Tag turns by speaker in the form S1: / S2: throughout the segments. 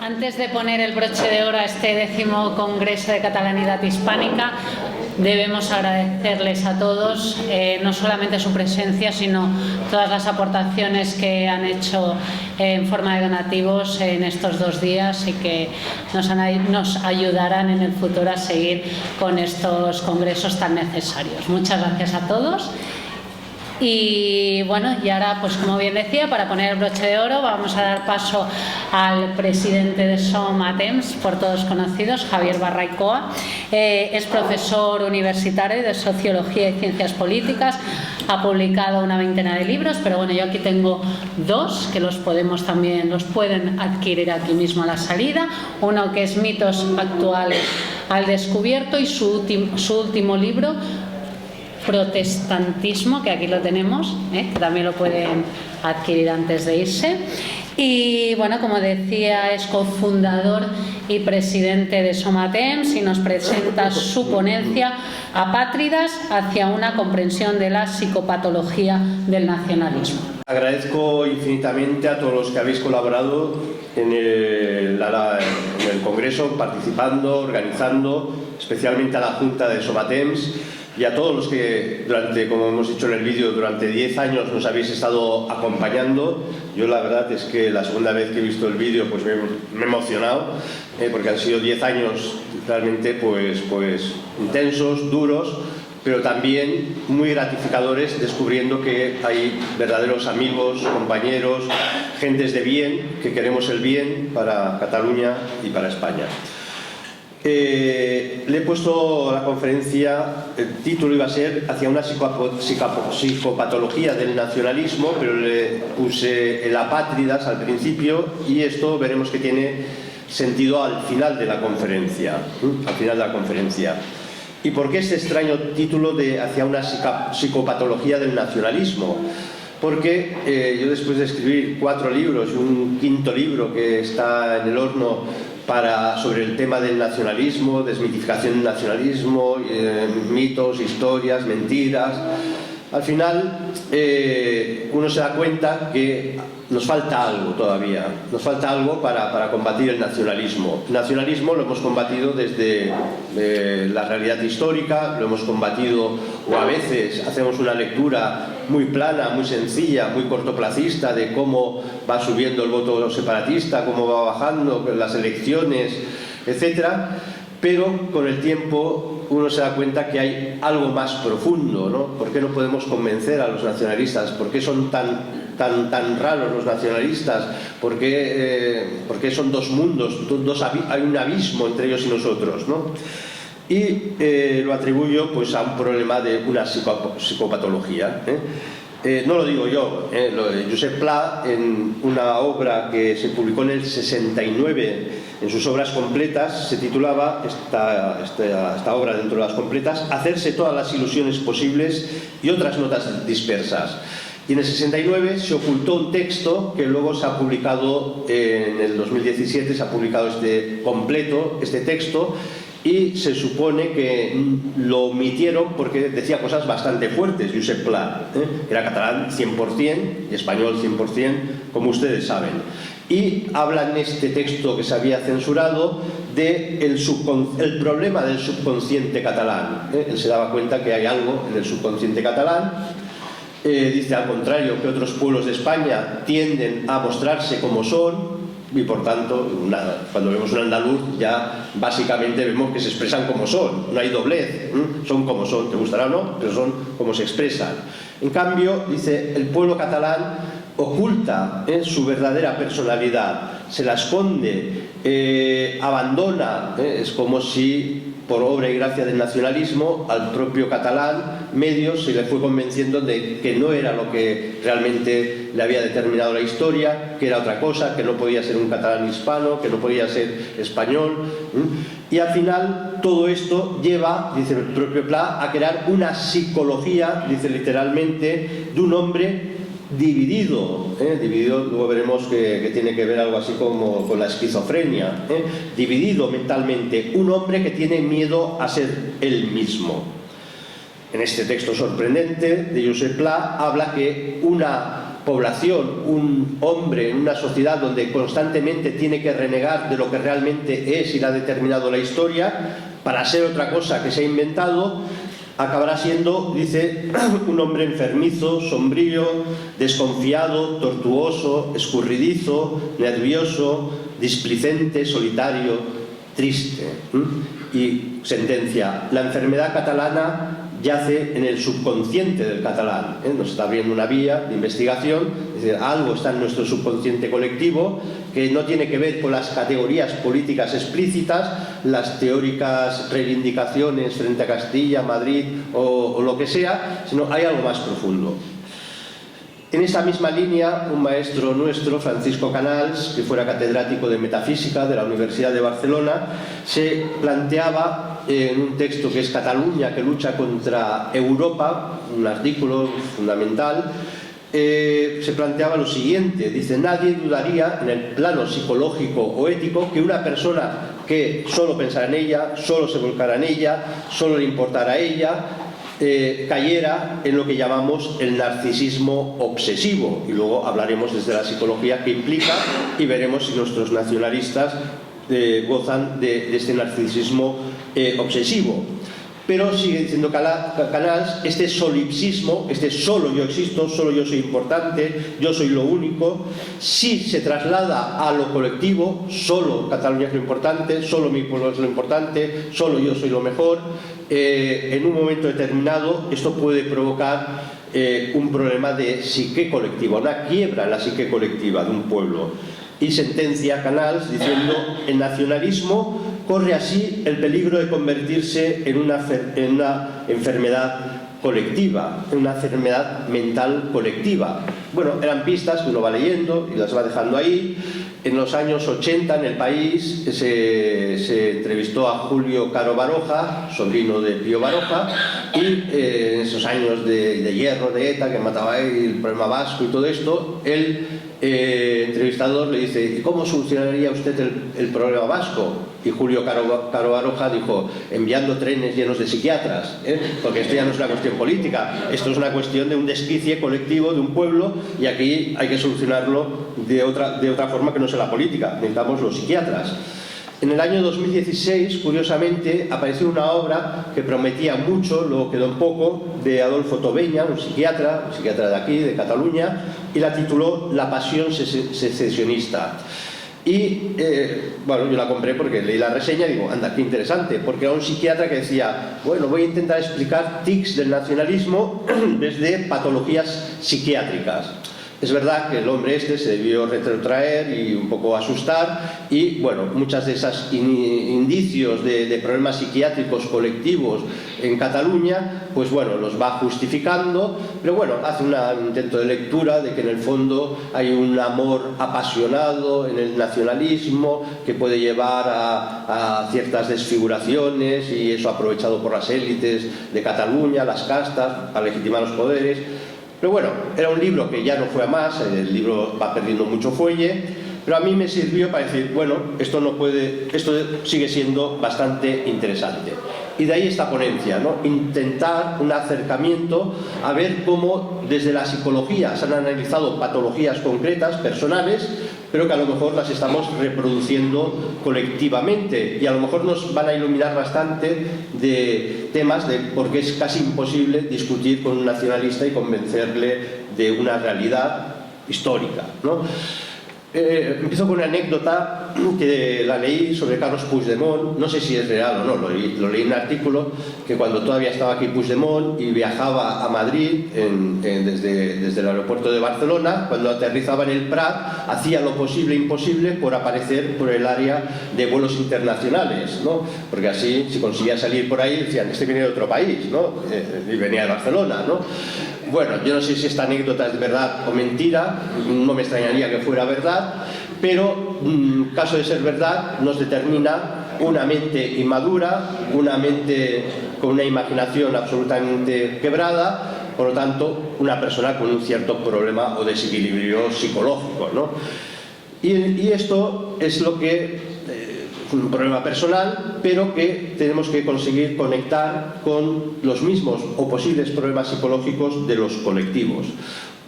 S1: Antes de poner el broche de oro a este 10º Congreso de Catalanidad Hispánica, debemos agradecerles a todos no solamente su presencia, sino todas las aportaciones que han hecho en forma de donativos en estos 2 días y que nos ayudarán en el futuro a seguir con estos congresos tan necesarios. Muchas gracias a todos. Y bueno, y ahora, pues como bien decía, para poner el broche de oro vamos a dar paso al presidente de Som Temps, por todos conocidos, Javier Barraicoa. Es profesor universitario de Sociología y Ciencias Políticas, ha publicado una 20ena de libros, pero bueno, yo aquí tengo 2 que los pueden adquirir aquí mismo a la salida. Uno que es Mitos actuales al descubierto y su último libro, Protestantismo, que aquí lo tenemos, que también lo pueden adquirir antes de irse. Y bueno, como decía, es cofundador y presidente de Som Temps y nos presenta su ponencia Apátridas hacia una comprensión de la psicopatología del nacionalismo.
S2: Agradezco infinitamente a todos los que habéis colaborado en el Congreso, participando, organizando, especialmente a la Junta de Som Temps, y a todos los que como hemos dicho en el vídeo, durante 10 años nos habéis estado acompañando. Yo la verdad es que la segunda vez que he visto el vídeo pues me he emocionado, porque han sido 10 años realmente pues intensos, duros, pero también muy gratificadores, descubriendo que hay verdaderos amigos, compañeros, gentes de bien, que queremos el bien para Cataluña y para España. Le he puesto a la conferencia, el título iba a ser Hacia una psicopatología del nacionalismo, pero le puse el apátridas al principio, y esto veremos que tiene sentido al final de la conferencia. ¿Y por qué este extraño título de Hacia una psicopatología del nacionalismo? Porque yo, después de escribir 4 libros y un 5.º libro que está en el horno sobre el tema del nacionalismo, desmitificación del nacionalismo, mitos, historias, mentiras, al final uno se da cuenta que nos falta algo todavía, nos falta algo para combatir el nacionalismo. El nacionalismo lo hemos combatido desde la realidad histórica, lo hemos combatido, o a veces hacemos una lectura muy plana, muy sencilla, muy cortoplacista de cómo va subiendo el voto separatista, cómo va bajando las elecciones, etcétera. Pero con el tiempo uno se da cuenta que hay algo más profundo, ¿no? ¿Por qué no podemos convencer a los nacionalistas? ¿Por qué son tan raros los nacionalistas? ¿Por qué son 2 mundos? Hay un abismo entre ellos y nosotros, ¿no? Y lo atribuyo pues a un problema de una psicopatología. No lo digo yo, lo de Josep Pla, en una obra que se publicó en el 69, en sus obras completas, se titulaba esta obra, dentro de las completas, Hacerse todas las ilusiones posibles y otras notas dispersas. Y en el 69 se ocultó un texto que luego se ha publicado, en el 2017 se ha publicado este texto, y se supone que lo omitieron porque decía cosas bastante fuertes, Josep Pla. Era catalán 100% y español 100%, como ustedes saben. Y habla en este texto que se había censurado del problema del subconsciente catalán. Él se daba cuenta que hay algo en el subconsciente catalán. Dice, al contrario, que otros pueblos de España tienden a mostrarse como son, y por tanto, cuando vemos un andaluz ya básicamente vemos que se expresan como son, no hay doblez, son como son, te gustará o no, pero son como se expresan. En cambio, dice, el pueblo catalán oculta su verdadera personalidad, se la esconde, abandona, es como si por obra y gracia del nacionalismo al propio catalán medios se le fue convenciendo de que no era lo que realmente le había determinado la historia, que era otra cosa, que no podía ser un catalán hispano, que no podía ser español. Y al final todo esto lleva, dice el propio Pla, a crear una psicología, dice literalmente, de un hombre dividido, luego veremos que tiene que ver algo así como con la esquizofrenia, dividido mentalmente, un hombre que tiene miedo a ser él mismo. En este texto sorprendente de Josep Pla habla que una población, un hombre en una sociedad donde constantemente tiene que renegar de lo que realmente es y le ha determinado la historia para ser otra cosa que se ha inventado, acabará siendo, dice, un hombre enfermizo, sombrío, desconfiado, tortuoso, escurridizo, nervioso, displicente, solitario, triste. Y sentencia: la enfermedad catalana yace en el subconsciente del catalán. Nos está abriendo una vía de investigación, es decir, algo está en nuestro subconsciente colectivo que no tiene que ver con las categorías políticas explícitas, las teóricas reivindicaciones frente a Castilla, Madrid o lo que sea, sino hay algo más profundo. En esa misma línea, un maestro nuestro, Francisco Canals, que fuera catedrático de Metafísica de la Universidad de Barcelona, se planteaba en un texto que es Cataluña, que lucha contra Europa, un artículo fundamental, se planteaba lo siguiente, dice: nadie dudaría en el plano psicológico o ético que una persona que solo pensara en ella, solo se volcara en ella, solo le importara a ella, cayera en lo que llamamos el narcisismo obsesivo, y luego hablaremos desde la psicología qué implica y veremos si nuestros nacionalistas gozan de este narcisismo obsesivo. Pero sigue diciendo Canals, este solipsismo, este solo yo existo, solo yo soy importante, yo soy lo único, si se traslada a lo colectivo, solo Cataluña es lo importante, solo mi pueblo es lo importante, solo yo soy lo mejor, en un momento determinado esto puede provocar un problema de psique colectiva, una quiebra en la psique colectiva de un pueblo. Y sentencia Canals diciendo: el nacionalismo corre así el peligro de convertirse en una enfermedad colectiva, en una enfermedad mental colectiva. Bueno, eran pistas que uno va leyendo y las va dejando ahí. En los años 80 en El País se entrevistó a Julio Caro Baroja, sobrino de Pío Baroja, y en esos años de hierro de ETA, que mataba ahí el problema vasco y todo esto, el entrevistador le dice: ¿y cómo solucionaría usted el problema vasco? Y Julio Caro Baroja dijo: enviando trenes llenos de psiquiatras, porque esto ya no es una cuestión política, esto es una cuestión de un desquicie colectivo de un pueblo, y aquí hay que solucionarlo de otra forma que no sea la política, necesitamos los psiquiatras. En el año 2016, curiosamente, apareció una obra que prometía mucho, luego quedó un poco, de Adolfo Tobeña, un psiquiatra de aquí, de Cataluña, y la tituló La pasión secesionista. Y bueno, yo la compré porque leí la reseña y digo: anda, qué interesante, porque era un psiquiatra que decía: bueno, voy a intentar explicar tics del nacionalismo desde patologías psiquiátricas. Es verdad que el hombre este se debió retrotraer y un poco asustar, y bueno, muchas de esas indicios de problemas psiquiátricos colectivos en Cataluña, pues bueno, los va justificando, pero bueno, hace un intento de lectura de que en el fondo hay un amor apasionado en el nacionalismo que puede llevar a ciertas desfiguraciones, y eso aprovechado por las élites de Cataluña, las castas, para legitimar los poderes. Pero bueno, era un libro que ya no fue a más, el libro va perdiendo mucho fuelle, pero a mí me sirvió para decir: bueno, esto sigue siendo bastante interesante. Y de ahí esta ponencia, ¿no? Intentar un acercamiento a ver cómo desde la psicología se han analizado patologías concretas, personales, pero que a lo mejor las estamos reproduciendo colectivamente, y a lo mejor nos van a iluminar bastante de temas de por qué es casi imposible discutir con un nacionalista y convencerle de una realidad histórica, ¿no? Empiezo con una anécdota que la leí sobre Carlos Puigdemont. No sé si es real o no, lo leí en un artículo, que cuando todavía estaba aquí Puigdemont y viajaba a Madrid desde el aeropuerto de Barcelona, cuando aterrizaba en el Prat, hacía lo posible e imposible por aparecer por el área de vuelos internacionales, ¿no? Porque así, si conseguía salir por ahí, decían: este viene de otro país, ¿no? Y venía de Barcelona, ¿no? Bueno, yo no sé si esta anécdota es verdad o mentira, no me extrañaría que fuera verdad, pero caso de ser verdad, nos determina una mente inmadura, una mente con una imaginación absolutamente quebrada, por lo tanto, una persona con un cierto problema o desequilibrio psicológico, ¿no? Y esto es lo que un problema personal, pero que tenemos que conseguir conectar con los mismos o posibles problemas psicológicos de los colectivos.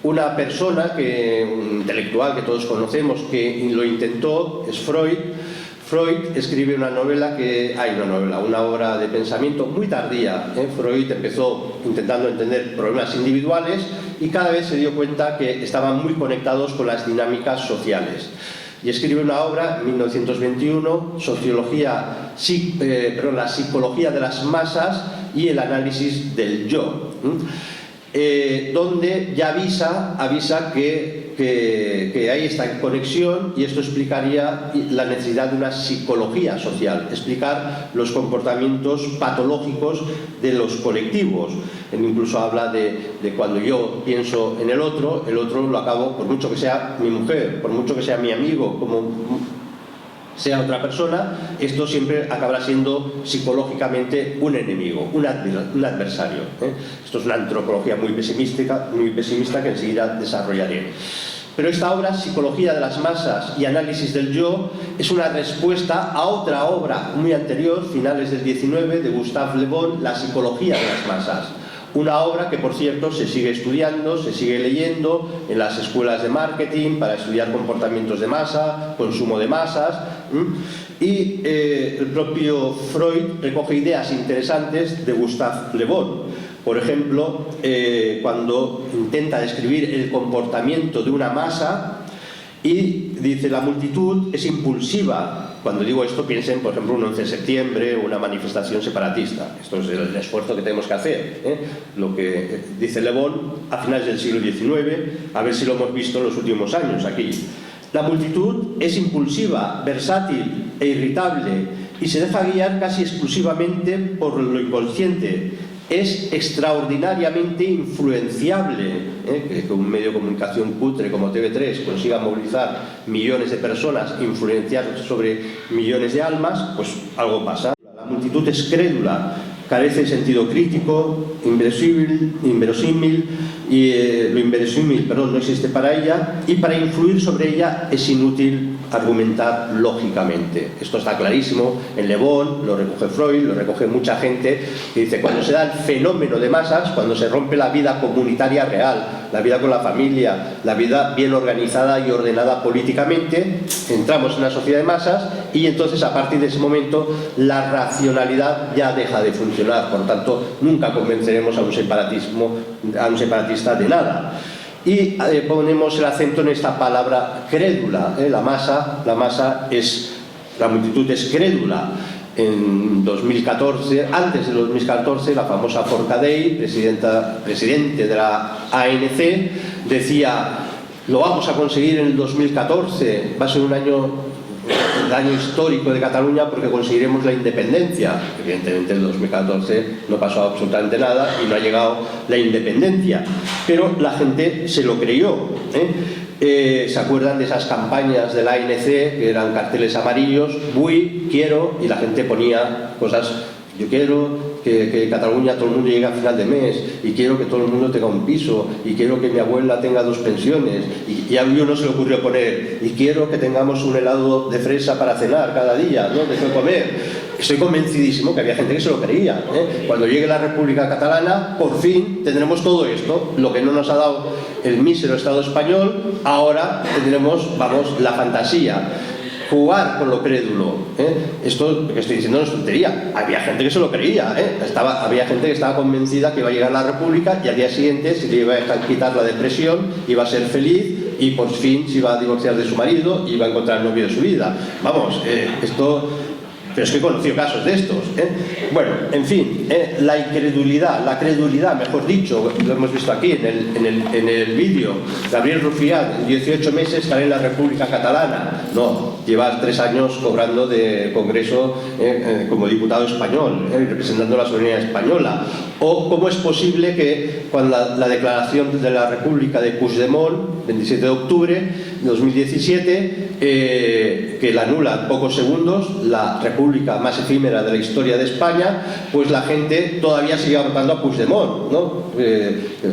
S2: Una persona, un intelectual que todos conocemos, que lo intentó, es Freud. Freud escribe una obra de pensamiento muy tardía. Freud empezó intentando entender problemas individuales y cada vez se dio cuenta que estaban muy conectados con las dinámicas sociales. Y escribe una obra, en 1921, la psicología de las masas y el análisis del yo, donde ya avisa que hay esta conexión, y esto explicaría la necesidad de una psicología social, explicar los comportamientos patológicos de los colectivos. Él incluso habla de cuando yo pienso en el otro lo acabo, por mucho que sea mi mujer, por mucho que sea mi amigo, como sea otra persona, esto siempre acabará siendo psicológicamente un enemigo, un adversario. Esto es una antropología muy pesimista que enseguida desarrollaré. Pero esta obra, Psicología de las masas y análisis del yo, es una respuesta a otra obra muy anterior, finales del 19, de Gustave Le Bon, La psicología de las masas. Una obra que, por cierto, se sigue estudiando, se sigue leyendo en las escuelas de marketing para estudiar comportamientos de masa, consumo de masas. Y el propio Freud recoge ideas interesantes de Gustave Le Bon. Por ejemplo, cuando intenta describir el comportamiento de una masa y dice: la multitud es impulsiva. Cuando digo esto, piensen, por ejemplo, un 11 de septiembre o una manifestación separatista. Esto es el esfuerzo que tenemos que hacer. Lo que dice Le Bon a finales del siglo XIX, a ver si lo hemos visto en los últimos años aquí. La multitud es impulsiva, versátil e irritable y se deja guiar casi exclusivamente por lo inconsciente. Es extraordinariamente influenciable. Que un medio de comunicación cutre como TV3 consiga movilizar millones de personas, influenciar sobre millones de almas, pues algo pasa. La multitud es crédula, carece de sentido crítico, inverosímil, y lo inverosímil, no existe para ella, y para influir sobre ella es inútil argumentar lógicamente. Esto está clarísimo en Le Bon, lo recoge Freud, lo recoge mucha gente, que dice: cuando se da el fenómeno de masas, cuando se rompe la vida comunitaria real, la vida con la familia, la vida bien organizada y ordenada políticamente, entramos en una sociedad de masas, y entonces a partir de ese momento la racionalidad ya deja de funcionar. Por tanto, nunca convenceremos a un separatista de nada. Y ponemos el acento en esta palabra crédula. La multitud es crédula. En 2014, antes de 2014, la famosa Forcadell, presidente de la ANC, decía: lo vamos a conseguir en el 2014, va a ser el año histórico de Cataluña porque conseguiremos la independencia. Evidentemente en el 2014 no pasó absolutamente nada y no ha llegado la independencia, pero la gente se lo creyó. ¿Se acuerdan de esas campañas de la ANC que eran carteles amarillos? Quiero, y la gente ponía cosas: yo quiero que Cataluña todo el mundo llegue a final de mes, y quiero que todo el mundo tenga un piso, y quiero que mi abuela tenga 2 pensiones, y a uno se le ocurrió poner: y quiero que tengamos un helado de fresa para cenar cada día, ¿no? De comer. Estoy convencidísimo que había gente que se lo creía. Cuando llegue la República Catalana, por fin tendremos todo esto, lo que no nos ha dado el mísero Estado español. Ahora tendremos, la fantasía. Jugar con lo crédulo. Esto que estoy diciendo no es tontería. Había gente que se lo creía. Había gente que estaba convencida que iba a llegar la República y al día siguiente se le iba a quitar la depresión, iba a ser feliz y por fin se iba a divorciar de su marido y iba a encontrar el novio de su vida. Pero es que he conocido casos de estos. Bueno, en fin, la credulidad, mejor dicho, lo hemos visto aquí en el vídeo. Gabriel Rufián, en 18 meses estará en la República Catalana. No, lleva 3 años cobrando de Congreso como diputado español, representando la soberanía española. O cómo es posible que cuando la declaración de la República de Puigdemont, 27 de octubre de 2017, que la anula en pocos segundos, la república más efímera de la historia de España, pues la gente todavía sigue votando a Puigdemont, ¿no?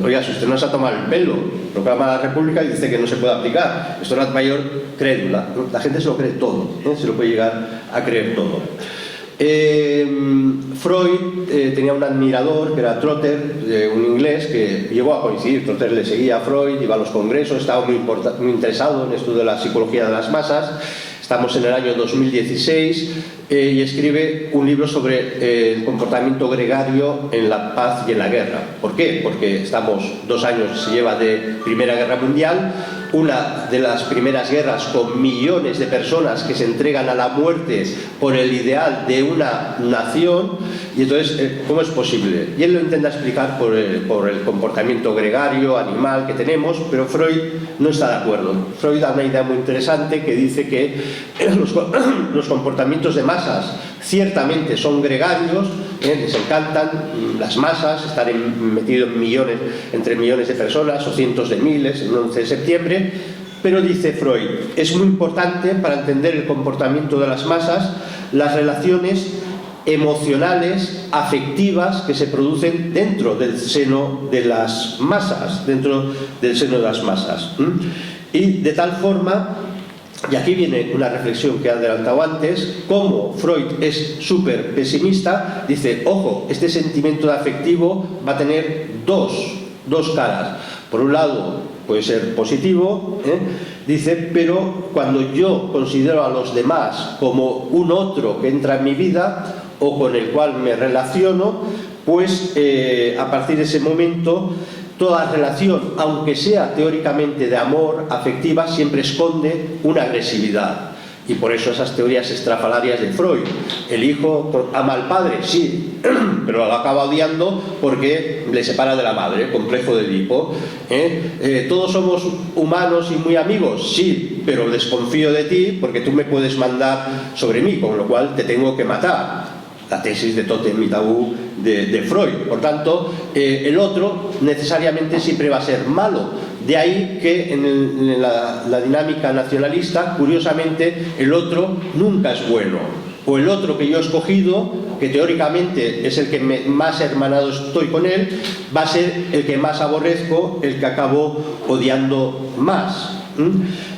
S2: Oiga, si usted no se ha tomado el pelo, proclama la república y dice que no se puede aplicar. Esto es la mayor crédula, ¿no? La gente se lo cree todo, se lo puede llegar a creer todo. Freud tenía un admirador que era Trotter, un inglés que llegó a coincidir. Trotter le seguía a Freud, iba a los congresos, estaba muy interesado en esto de la psicología de las masas. Estamos en el año 2016 y escribe un libro sobre el comportamiento gregario en la paz y en la guerra. ¿Por qué? Porque estamos 2 años, se lleva de Primera Guerra Mundial, una de las primeras guerras con millones de personas que se entregan a la muerte por el ideal de una nación. Y entonces, ¿cómo es posible? Y él lo intenta explicar por el comportamiento gregario, animal que tenemos, pero Freud no está de acuerdo. Freud da una idea muy interesante que dice que los comportamientos de masas ciertamente son gregarios, les encantan las masas, estar metidos entre millones de personas o cientos de miles en el 11 de septiembre, pero dice Freud, es muy importante para entender el comportamiento de las masas las relaciones emocionales, afectivas que se producen dentro del seno de las masas, Y de tal forma, y aquí viene una reflexión que he adelantado antes, como Freud es súper pesimista, dice, ojo, este sentimiento afectivo va a tener dos caras. Por un lado, puede ser positivo, dice, pero cuando yo considero a los demás como un otro que entra en mi vida o con el cual me relaciono, pues a partir de ese momento toda relación, aunque sea teóricamente de amor, afectiva, siempre esconde una agresividad. Y por eso esas teorías estrafalarias de Freud. El hijo ama al padre, sí, pero lo acaba odiando porque le separa de la madre, complejo de Edipo. Todos somos humanos y muy amigos, sí, pero desconfío de ti porque tú me puedes mandar sobre mí, con lo cual te tengo que matar. La tesis de Totem y Tabú de Freud. Por tanto, el otro necesariamente siempre va a ser malo. De ahí que en la dinámica nacionalista, curiosamente, el otro nunca es bueno. O el otro que yo he escogido, que teóricamente es el que más hermanado estoy con él, va a ser el que más aborrezco, el que acabo odiando más.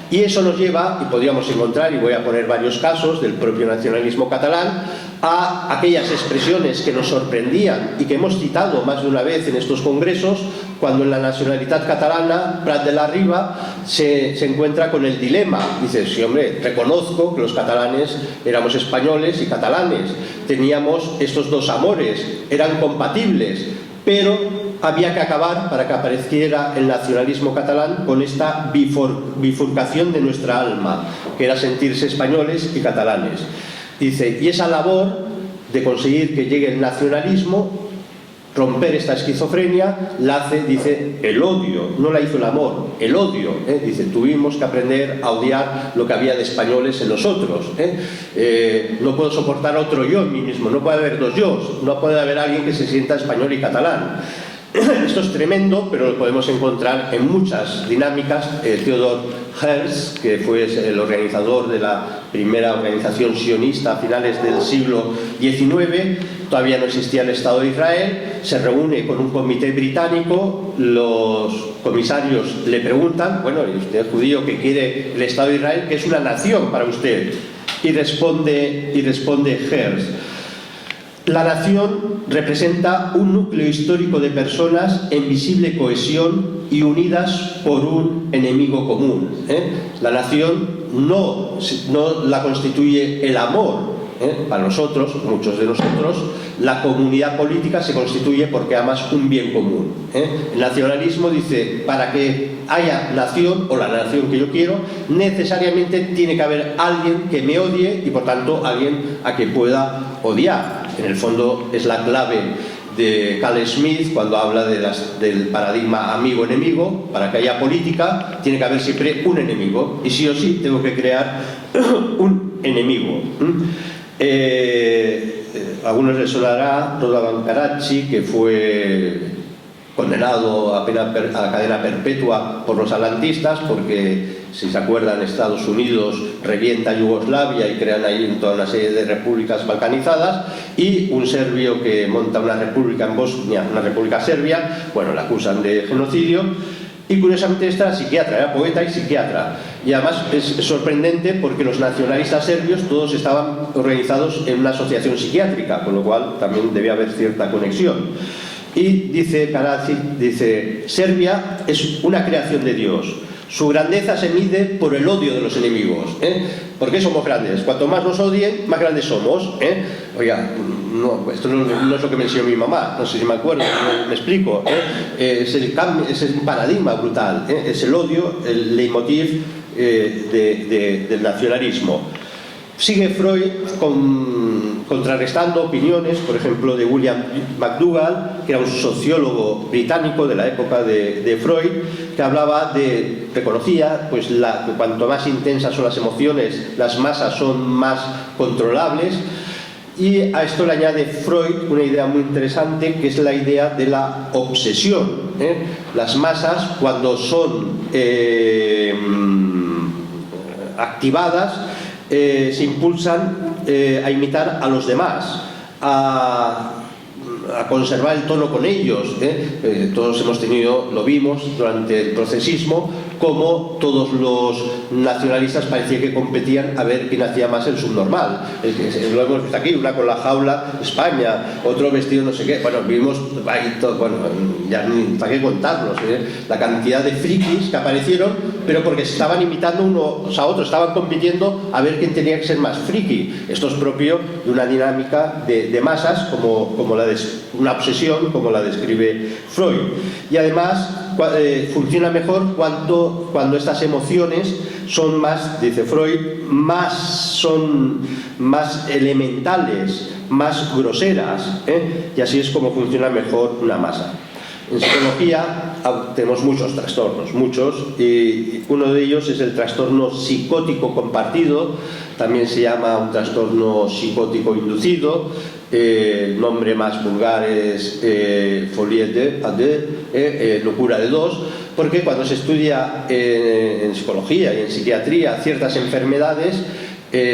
S2: Y eso nos lleva, y podríamos encontrar, y voy a poner varios casos del propio nacionalismo catalán, a aquellas expresiones que nos sorprendían y que hemos citado más de una vez en estos congresos, cuando en la nacionalidad catalana Prat de la Riba se encuentra con el dilema. Dice, sí, hombre, reconozco que los catalanes éramos españoles y catalanes, teníamos estos dos amores, eran compatibles, pero había que acabar, para que apareciera el nacionalismo catalán, con esta bifurcación de nuestra alma, que era sentirse españoles y catalanes. Dice, y esa labor de conseguir que llegue el nacionalismo, romper esta esquizofrenia, la hace, dice, el odio, no la hizo el amor, el odio. Dice, tuvimos que aprender a odiar lo que había de españoles en nosotros. No puedo soportar otro yo en mí mismo, no puede haber dos yos, no puede haber alguien que se sienta español y catalán. Esto es tremendo, pero lo podemos encontrar en muchas dinámicas. Theodor Herzl, que fue el organizador de la primera organización sionista a finales del siglo XIX, todavía no existía el Estado de Israel, se reúne con un comité británico, los comisarios le preguntan, bueno, ¿y usted es judío que quiere el Estado de Israel, que es una nación para usted? Y responde Herzl, la nación representa un núcleo histórico de personas en visible cohesión y unidas por un enemigo común. La nación no la constituye el amor. Para nosotros, muchos de nosotros, la comunidad política se constituye porque amas un bien común. El nacionalismo dice, para que haya nación, o la nación que yo quiero, necesariamente tiene que haber alguien que me odie y por tanto alguien a que pueda odiar. En el fondo es la clave de Carl Smith cuando habla del paradigma amigo-enemigo. Para que haya política tiene que haber siempre un enemigo, y sí o sí tengo que crear un enemigo. A algunos les sonará Radovan Karachi, que fue condenado a cadena perpetua por los atlantistas, porque, si se acuerdan, Estados Unidos revienta Yugoslavia y crean ahí toda una serie de repúblicas balcanizadas, y un serbio que monta una república en Bosnia, una república serbia, bueno, la acusan de genocidio. Y curiosamente esta era psiquiatra, era poeta y psiquiatra. Y además es sorprendente porque los nacionalistas serbios todos estaban organizados en una asociación psiquiátrica, con lo cual también debía haber cierta conexión. Y dice Karadzic, dice, Serbia es una creación de Dios. Su grandeza se mide por el odio de los enemigos. ¿Por qué somos grandes? Cuanto más nos odien, más grandes somos. Oiga, no, esto no es lo que me enseñó mi mamá, no sé si me acuerdo, me explico. Es el cambio, es un paradigma brutal. Es el odio, el leitmotiv del nacionalismo. Sigue Freud contrarrestando opiniones, por ejemplo, de William McDougall, que era un sociólogo británico de la época de Freud, que hablaba reconocía pues que cuanto más intensas son las emociones, las masas son más controlables. Y a esto le añade Freud una idea muy interesante, que es la idea de la obsesión. Las masas, cuando son activadas, se impulsan a imitar a los demás, a conservar el tono con ellos. Todos hemos tenido, lo vimos durante el procesismo, como todos los nacionalistas parecía que competían a ver quién hacía más el subnormal. Lo hemos visto aquí, una con la jaula, España, otro vestido no sé qué. Bueno, vimos ahí todo, bueno, ya ni para qué contarlos, la cantidad de frikis que aparecieron, pero porque se estaban imitando unos a otros, estaban compitiendo a ver quién tenía que ser más friki. Esto es propio de una dinámica de masas, como la de una obsesión, como la describe Freud. Y además funciona mejor cuando estas emociones son más, dice Freud, son más elementales, más groseras, y así es como funciona mejor una masa. En psicología tenemos muchos trastornos, y uno de ellos es el trastorno psicótico compartido, también se llama un trastorno psicótico inducido. El nombre más vulgar es folie à deux, locura de dos, porque cuando se estudia en psicología y en psiquiatría ciertas enfermedades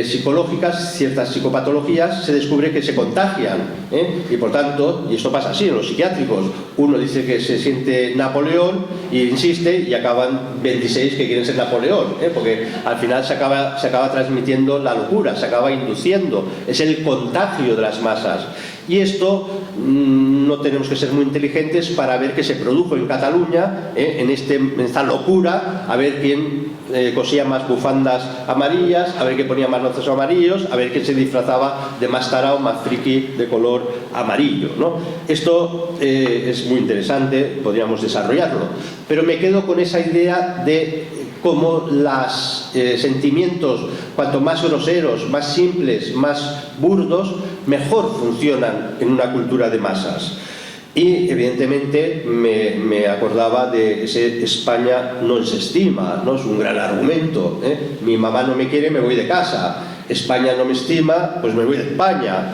S2: psicológicas, ciertas psicopatologías, se descubre que se contagian, y por tanto, y esto pasa así en los psiquiátricos, uno dice que se siente Napoleón y insiste, y acaban 26 que quieren ser Napoleón, porque al final se acaba transmitiendo la locura, se acaba induciendo, es el contagio de las masas. Y esto no tenemos que ser muy inteligentes para ver que se produjo en Cataluña, en esta locura, a ver quién cosía más bufandas amarillas, a ver quién ponía más lazos amarillos, a ver quién se disfrazaba de más tarao, más friki de color amarillo, ¿no? Esto es muy interesante, podríamos desarrollarlo, pero me quedo con esa idea de cómo los sentimientos, cuanto más groseros, más simples, más burdos, mejor funcionan en una cultura de masas. Y evidentemente me acordaba de ese España no se estima, ¿no? Es un gran argumento, Mi mamá no me quiere, me voy de casa. España no me estima, pues me voy de España,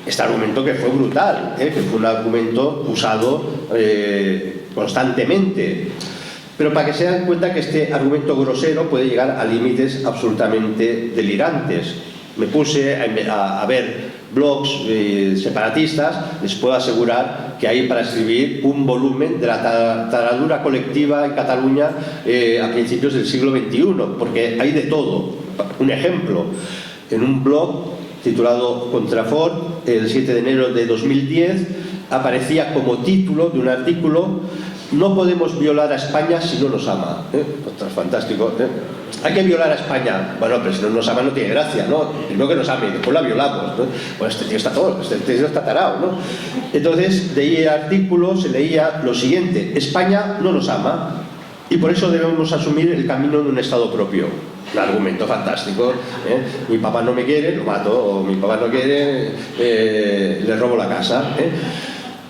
S2: Este argumento que fue brutal, que fue un argumento usado constantemente. Pero para que se den cuenta que este argumento grosero puede llegar a límites absolutamente delirantes. Me puse a ver blogs separatistas, les puedo asegurar que hay para escribir un volumen de la taradura colectiva en Cataluña a principios del siglo XXI, porque hay de todo. Un ejemplo, en un blog titulado Contrafort, el 7 de enero de 2010, aparecía como título de un artículo: no podemos violar a España si no nos ama. Ostras, fantástico, Hay que violar a España. Bueno, pero si no nos ama no tiene gracia, ¿no? Primero que nos ame y después la violamos, ¿no? Bueno, este tío está todo, este tío está tarao, ¿no? Entonces, de ahí el artículo se leía lo siguiente: España no nos ama y por eso debemos asumir el camino de un Estado propio. Un argumento fantástico, Mi papá no me quiere, lo mato, o mi papá no quiere, le robo la casa,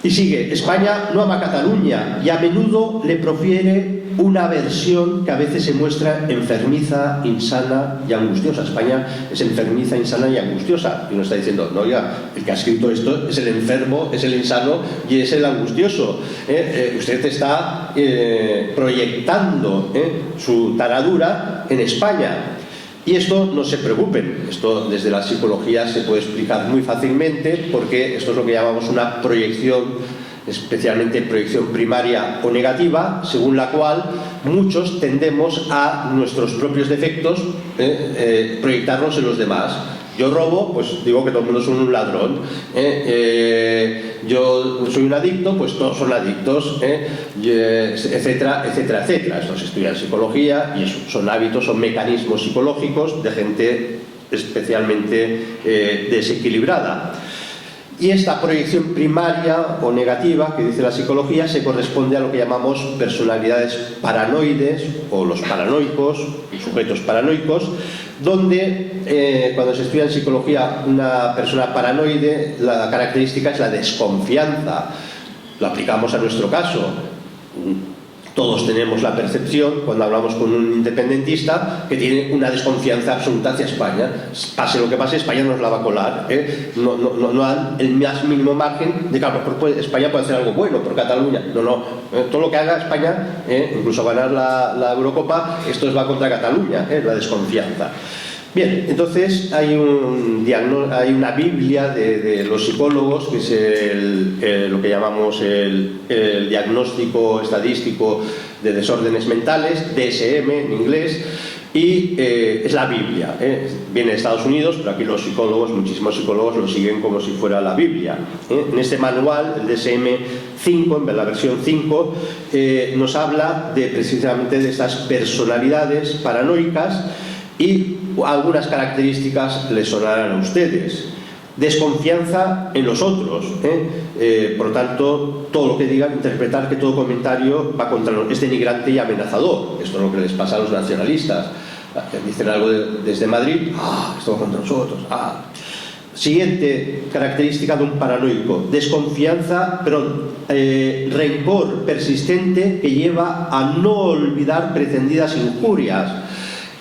S2: Y sigue: España no ama a Cataluña y a menudo le profiere una versión que a veces se muestra enfermiza, insana y angustiosa. España es enfermiza, insana y angustiosa. Y uno está diciendo: no, oiga, el que ha escrito esto es el enfermo, es el insano y es el angustioso. Usted está proyectando su taradura en España. Y esto, no se preocupen, esto desde la psicología se puede explicar muy fácilmente, porque esto es lo que llamamos una proyección especialmente proyección primaria o negativa, según la cual muchos tendemos a nuestros propios defectos proyectarlos en los demás. Yo robo, pues digo que todo el mundo es un ladrón. Yo soy un adicto, pues todos son adictos, etcétera, etcétera, etcétera. Esto se estudia en psicología y eso son hábitos, son mecanismos psicológicos de gente especialmente desequilibrada. Y esta proyección primaria o negativa que dice la psicología se corresponde a lo que llamamos personalidades paranoides o los paranoicos, sujetos paranoicos, donde cuando se estudia en psicología una persona paranoide, la característica es la desconfianza. Lo aplicamos a nuestro caso. Todos tenemos la percepción, cuando hablamos con un independentista, que tiene una desconfianza absoluta hacia España. Pase lo que pase, España nos la va a colar. No dan el más mínimo margen de que España puede hacer algo bueno por Cataluña. Todo lo que haga España, incluso ganar la Eurocopa, esto va contra Cataluña, la desconfianza. Bien, entonces hay una Biblia de los psicólogos, que es lo que llamamos el diagnóstico estadístico de desórdenes mentales, DSM en inglés, y es la Biblia. Viene de Estados Unidos, pero aquí los psicólogos, muchísimos psicólogos lo siguen como si fuera la Biblia. En este manual, el DSM-5, en la versión 5, nos habla precisamente de estas personalidades paranoicas, y algunas características les sonarán a ustedes. Desconfianza en los otros, por lo tanto, todo lo que digan, interpretar que todo comentario va contra es denigrante y amenazador. Esto es lo que les pasa a los nacionalistas. Dicen algo desde Madrid, esto va contra nosotros. Siguiente característica de un paranoico: rencor persistente que lleva a no olvidar pretendidas injurias.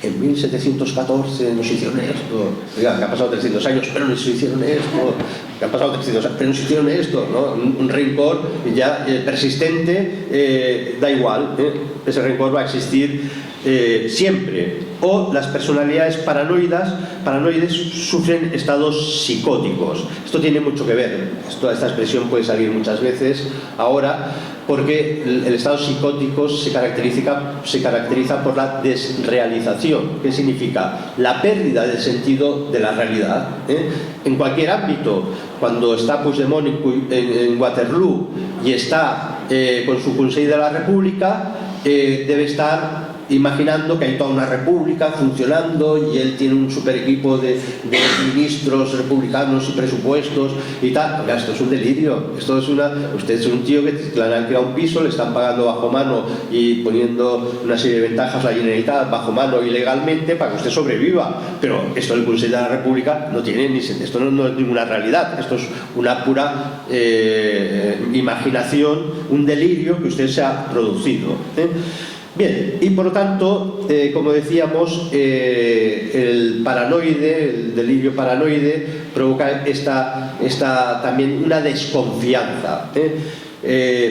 S2: En 1714 nos hicieron esto, oiga, que han pasado 300 años, pero nos hicieron esto, que han pasado 300 años, pero nos hicieron esto, ¿no? Un rencor ya persistente, da igual, ese rencor va a existir siempre. O las personalidades paranoides sufren estados psicóticos. Esto tiene mucho que ver, esta expresión puede salir muchas veces ahora, porque el estado psicótico se caracteriza por la desrealización. ¿Qué significa? La pérdida del sentido de la realidad. En cualquier ámbito, cuando está Puigdemont en Waterloo y está con su Consell de la República, debe estar imaginando que hay toda una república funcionando y él tiene un super equipo de ministros republicanos y presupuestos y tal. Oiga, esto es un delirio. Usted es un tío que le han alquilado un piso, le están pagando bajo mano y poniendo una serie de ventajas a la Generalitat bajo mano ilegalmente para que usted sobreviva. Pero esto del Consell de la República no tiene ni sentido. Esto no es ninguna realidad. Esto es una pura imaginación, un delirio que usted se ha producido. Bien, y por lo tanto, como decíamos, el delirio paranoide provoca también una desconfianza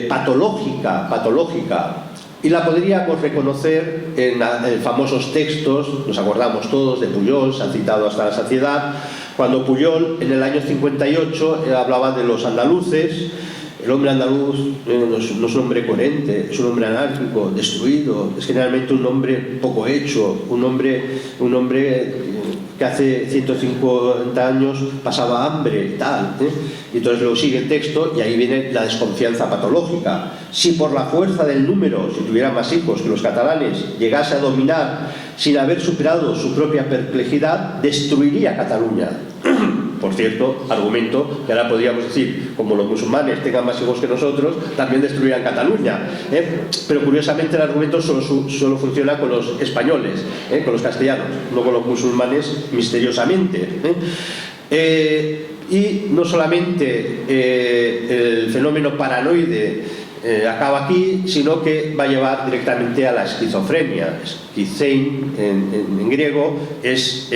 S2: patológica, y la podríamos reconocer en famosos textos. Nos acordamos todos de Pujol, se han citado hasta la saciedad, cuando Pujol en el año 58 hablaba de los andaluces. El hombre andaluz no es un hombre coherente, es un hombre anárquico, destruido, es generalmente un hombre poco hecho, un hombre que hace 150 años pasaba hambre y tal. Y entonces luego sigue el texto y ahí viene la desconfianza patológica. Si por la fuerza del número, si tuviera más hijos que los catalanes, llegase a dominar sin haber superado su propia perplejidad, destruiría Cataluña. Por cierto, argumento que ahora podríamos decir, como los musulmanes tengan más hijos que nosotros, también destruirán Cataluña. Pero curiosamente el argumento solo funciona con los españoles, con los castellanos, no con los musulmanes, misteriosamente. Y no solamente el fenómeno paranoide acaba aquí, sino que va a llevar directamente a la esquizofrenia. Esquizein en griego es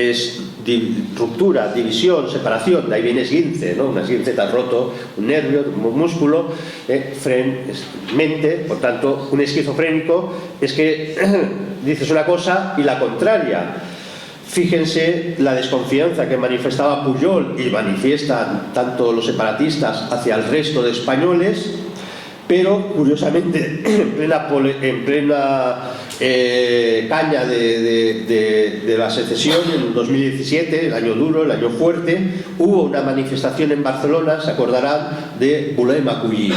S2: ruptura, división, separación. De ahí viene esguince, ¿no? Un esguince tan roto, un nervio, un músculo. Fren es mente. Por tanto, un esquizofrénico es que dices una cosa y la contraria. Fíjense la desconfianza que manifestaba Pujol y manifiestan tanto los separatistas hacia el resto de españoles, pero curiosamente en plena caña de la secesión, en 2017, el año duro, el año fuerte, hubo una manifestación en Barcelona, se acordarán, de Volem acollir,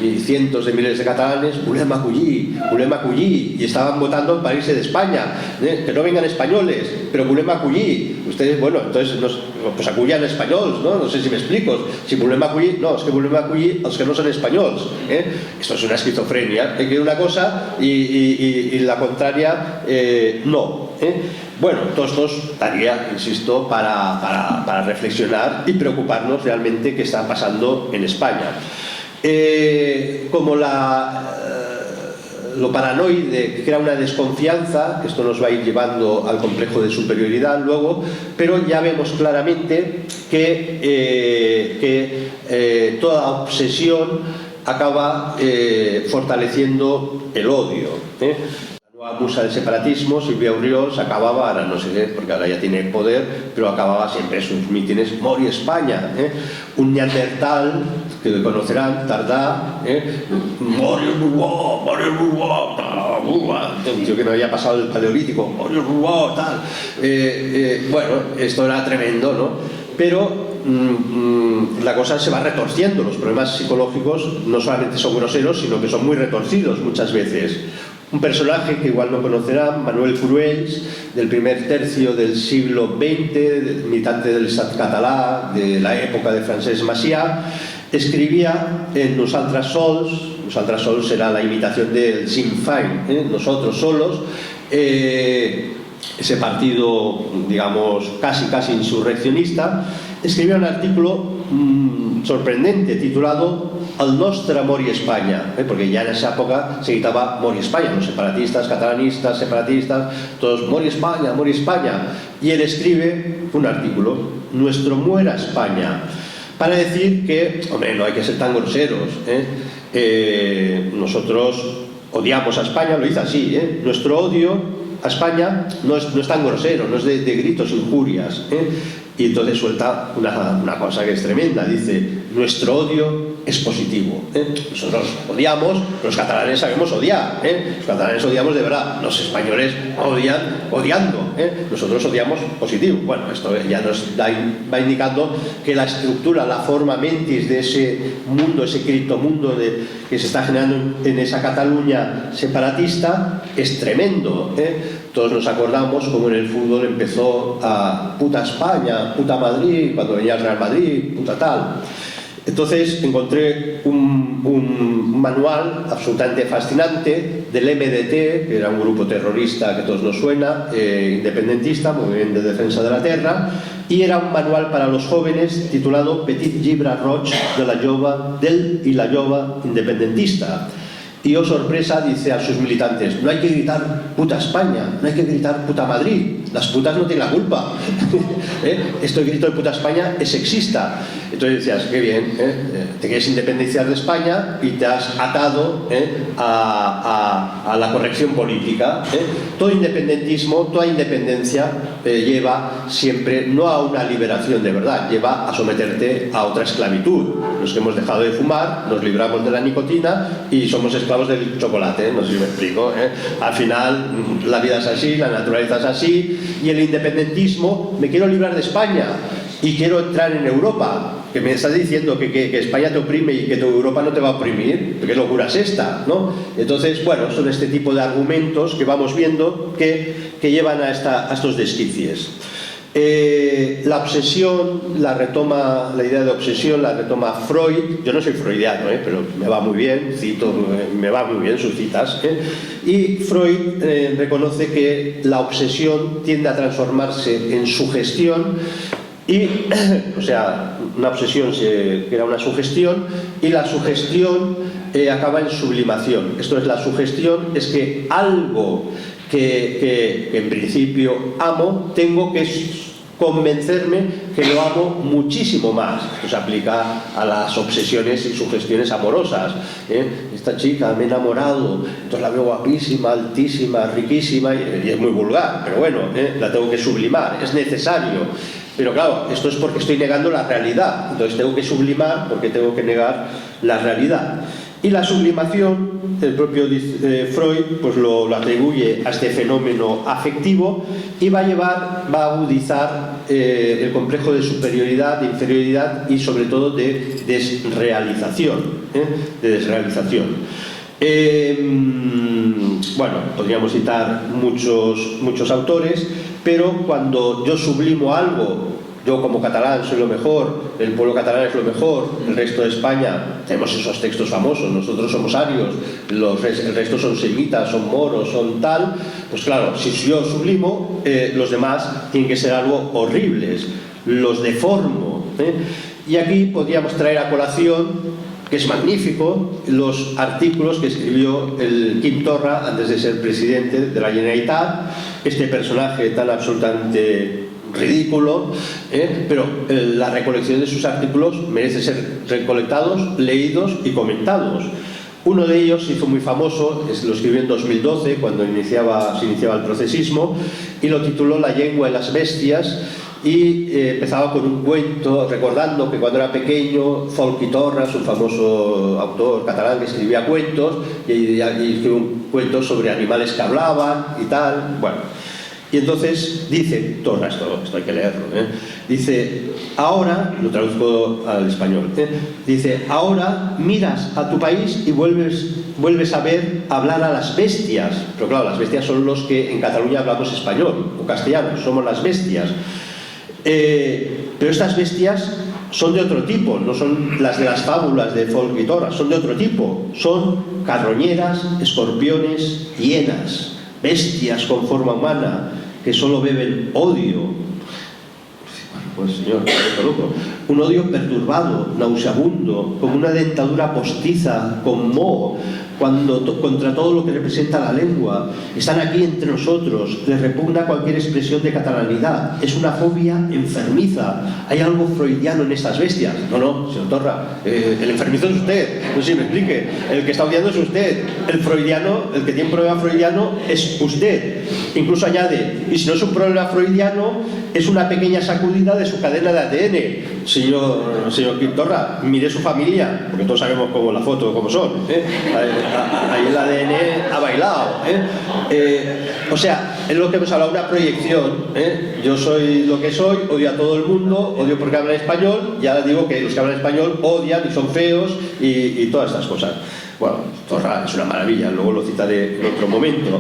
S2: y cientos de miles de catalanes, Volem acollir, y estaban votando para irse de España, que no vengan españoles, pero Volem acollir. Ustedes, bueno, entonces pues acullan españoles, ¿no? No sé si me explico. Si volem acollir, no, és que volem acollir els que no són espanyols. Esto es una esquizofrenia, que una cosa y la contraria no. Bueno, todo esto estaría, insisto, para reflexionar y preocuparnos realmente qué está pasando en España. Como lo paranoide crea una desconfianza, que esto nos va a ir llevando al complejo de superioridad luego, pero ya vemos claramente que toda obsesión acaba fortaleciendo el odio. La nueva musa del separatismo, Silvia Auriol, acababa, ahora no sé, porque ahora ya tiene poder, pero acababa siempre sus mítines, Mori España, un neandertal que conocerán, Tardá, Mori el Bourbois, un tío que no había pasado el paleolítico, Mori el Bourbois, tal. Bueno, esto era tremendo, ¿no? Pero la cosa se va retorciendo, los problemas psicológicos no solamente son groseros, sino que son muy retorcidos muchas veces. Un personaje que igual no conocerán, Manuel Cruells, del primer tercio del siglo XX, militante del Estat català, de la época de Francesc Macià, escribía en Nosaltres sols era la imitación del Sinn Féin, nosotros solos, ese partido, digamos, casi insurreccionista, escribía un artículo sorprendente titulado El nostre Mori España, porque ya en esa época se gritaba Mori España, los separatistas, catalanistas, separatistas, todos Mori España, y él escribe un artículo, Nuestro muera España, para decir que, hombre, no hay que ser tan groseros, nosotros odiamos a España, lo dice así, nuestro odio a España no es tan grosero, no es de gritos, injurias, y entonces suelta una cosa que es tremenda, dice, nuestro odio es positivo, nosotros odiamos, los catalanes sabemos odiar, los catalanes odiamos de verdad, los españoles odian odiando, nosotros odiamos positivo. Bueno, esto ya nos va indicando que la estructura, la forma mentis de ese mundo, ese criptomundo que se está generando en esa Cataluña separatista es tremendo. Todos nos acordamos como en el fútbol empezó a puta España, puta Madrid, cuando venía el Real Madrid, puta tal. Entonces encontré un manual absolutamente fascinante del MDT, que era un grupo terrorista que a todos nos suena, independentista, Movimiento de Defensa de la Tierra, y era un manual para los jóvenes titulado Petit Llibre Roig del y la jove independentista. Y oh sorpresa, dice a sus militantes, no hay que gritar puta España, no hay que gritar puta Madrid, las putas no tienen la culpa. Este grito de puta España es sexista. Entonces decías, qué bien, te quieres independizar de España y te has atado a la corrección política. Todo independentismo, toda independencia lleva siempre no a una liberación de verdad, lleva a someterte a otra esclavitud. Los que hemos dejado de fumar, nos libramos de la nicotina y somos esclavos del chocolate, no sé si me explico. Al final la vida es así, la naturaleza es así, y el independentismo, me quiero librar de España y quiero entrar en Europa, que me estás diciendo que España te oprime y que tu Europa no te va a oprimir, ¿qué locura es esta? ¿No? Entonces, bueno, son este tipo de argumentos que vamos viendo que llevan a estos desquicios. La obsesión la idea de obsesión la retoma Freud. Yo no soy freudiano, pero me va muy bien, me va muy bien sus citas, y Freud reconoce que la obsesión tiende a transformarse en sugestión o sea, una obsesión se crea una sugestión y la sugestión acaba en sublimación. Esto es, la sugestión es que algo que en principio amo, tengo que convencerme que lo amo muchísimo más. Esto se aplica a las obsesiones y sugestiones amorosas. Esta chica me he enamorado, entonces la veo guapísima, altísima, riquísima y es muy vulgar, pero bueno, la tengo que sublimar, es necesario. Pero claro, esto es porque estoy negando la realidad, entonces tengo que sublimar porque tengo que negar la realidad. Y la sublimación, el propio Freud pues lo atribuye a este fenómeno afectivo y va a agudizar el complejo de superioridad, de inferioridad y sobre todo de desrealización. Bueno, podríamos citar muchos autores, pero cuando yo sublimo algo, yo como catalán soy lo mejor, el pueblo catalán es lo mejor, el resto de España, tenemos esos textos famosos, nosotros somos arios, el resto son semitas, son moros, son tal, pues claro, si yo sublimo, los demás tienen que ser algo horribles, los deformo. Y aquí podríamos traer a colación, que es magnífico, los artículos que escribió el Quim Torra antes de ser presidente de la Generalitat, este personaje tan absolutamente ridículo, pero la recolección de sus artículos merece ser recolectados, leídos y comentados. Uno de ellos se hizo muy famoso, lo escribió en 2012 cuando se iniciaba el procesismo, y lo tituló La llengua y las bestias, y empezaba con un cuento recordando que cuando era pequeño Folch i Torres, un famoso autor catalán que escribía cuentos, y escribió un cuento sobre animales que hablaban y tal. Bueno, y entonces dice Torra, esto hay que leerlo, dice, ahora, lo traduzco al español, dice, ahora miras a tu país y vuelves a ver hablar a las bestias, pero claro, las bestias son los que en Cataluña hablamos español o castellano, somos las bestias. Pero estas bestias son de otro tipo, no son las de las fábulas de Folch i Torres, son de otro tipo, son carroñeras, escorpiones, hienas, bestias con forma humana que solo beben odio. Pues señor, loco. Un odio perturbado, nauseabundo, como una dentadura postiza, con moho, contra todo lo que representa la lengua. Están aquí entre nosotros, les repugna cualquier expresión de catalanidad, es una fobia enfermiza. Hay algo freudiano en estas bestias. No, señor Torra, el enfermizo es usted, no sé si me explique, el que está odiando es usted, el freudiano, el que tiene un problema freudiano es usted. Incluso añade, y si no es un problema freudiano, es una pequeña sacudida de su cadena de ADN. Señor Quim Torra, mire su familia, porque todos sabemos cómo la foto, cómo son, ahí el ADN ha bailado, o sea, es lo que hemos hablado, una proyección, yo soy lo que soy, odio a todo el mundo, odio porque hablan español, ya digo que los que hablan español odian y son feos y todas estas cosas. Bueno, Torra es una maravilla, luego lo citaré en otro momento.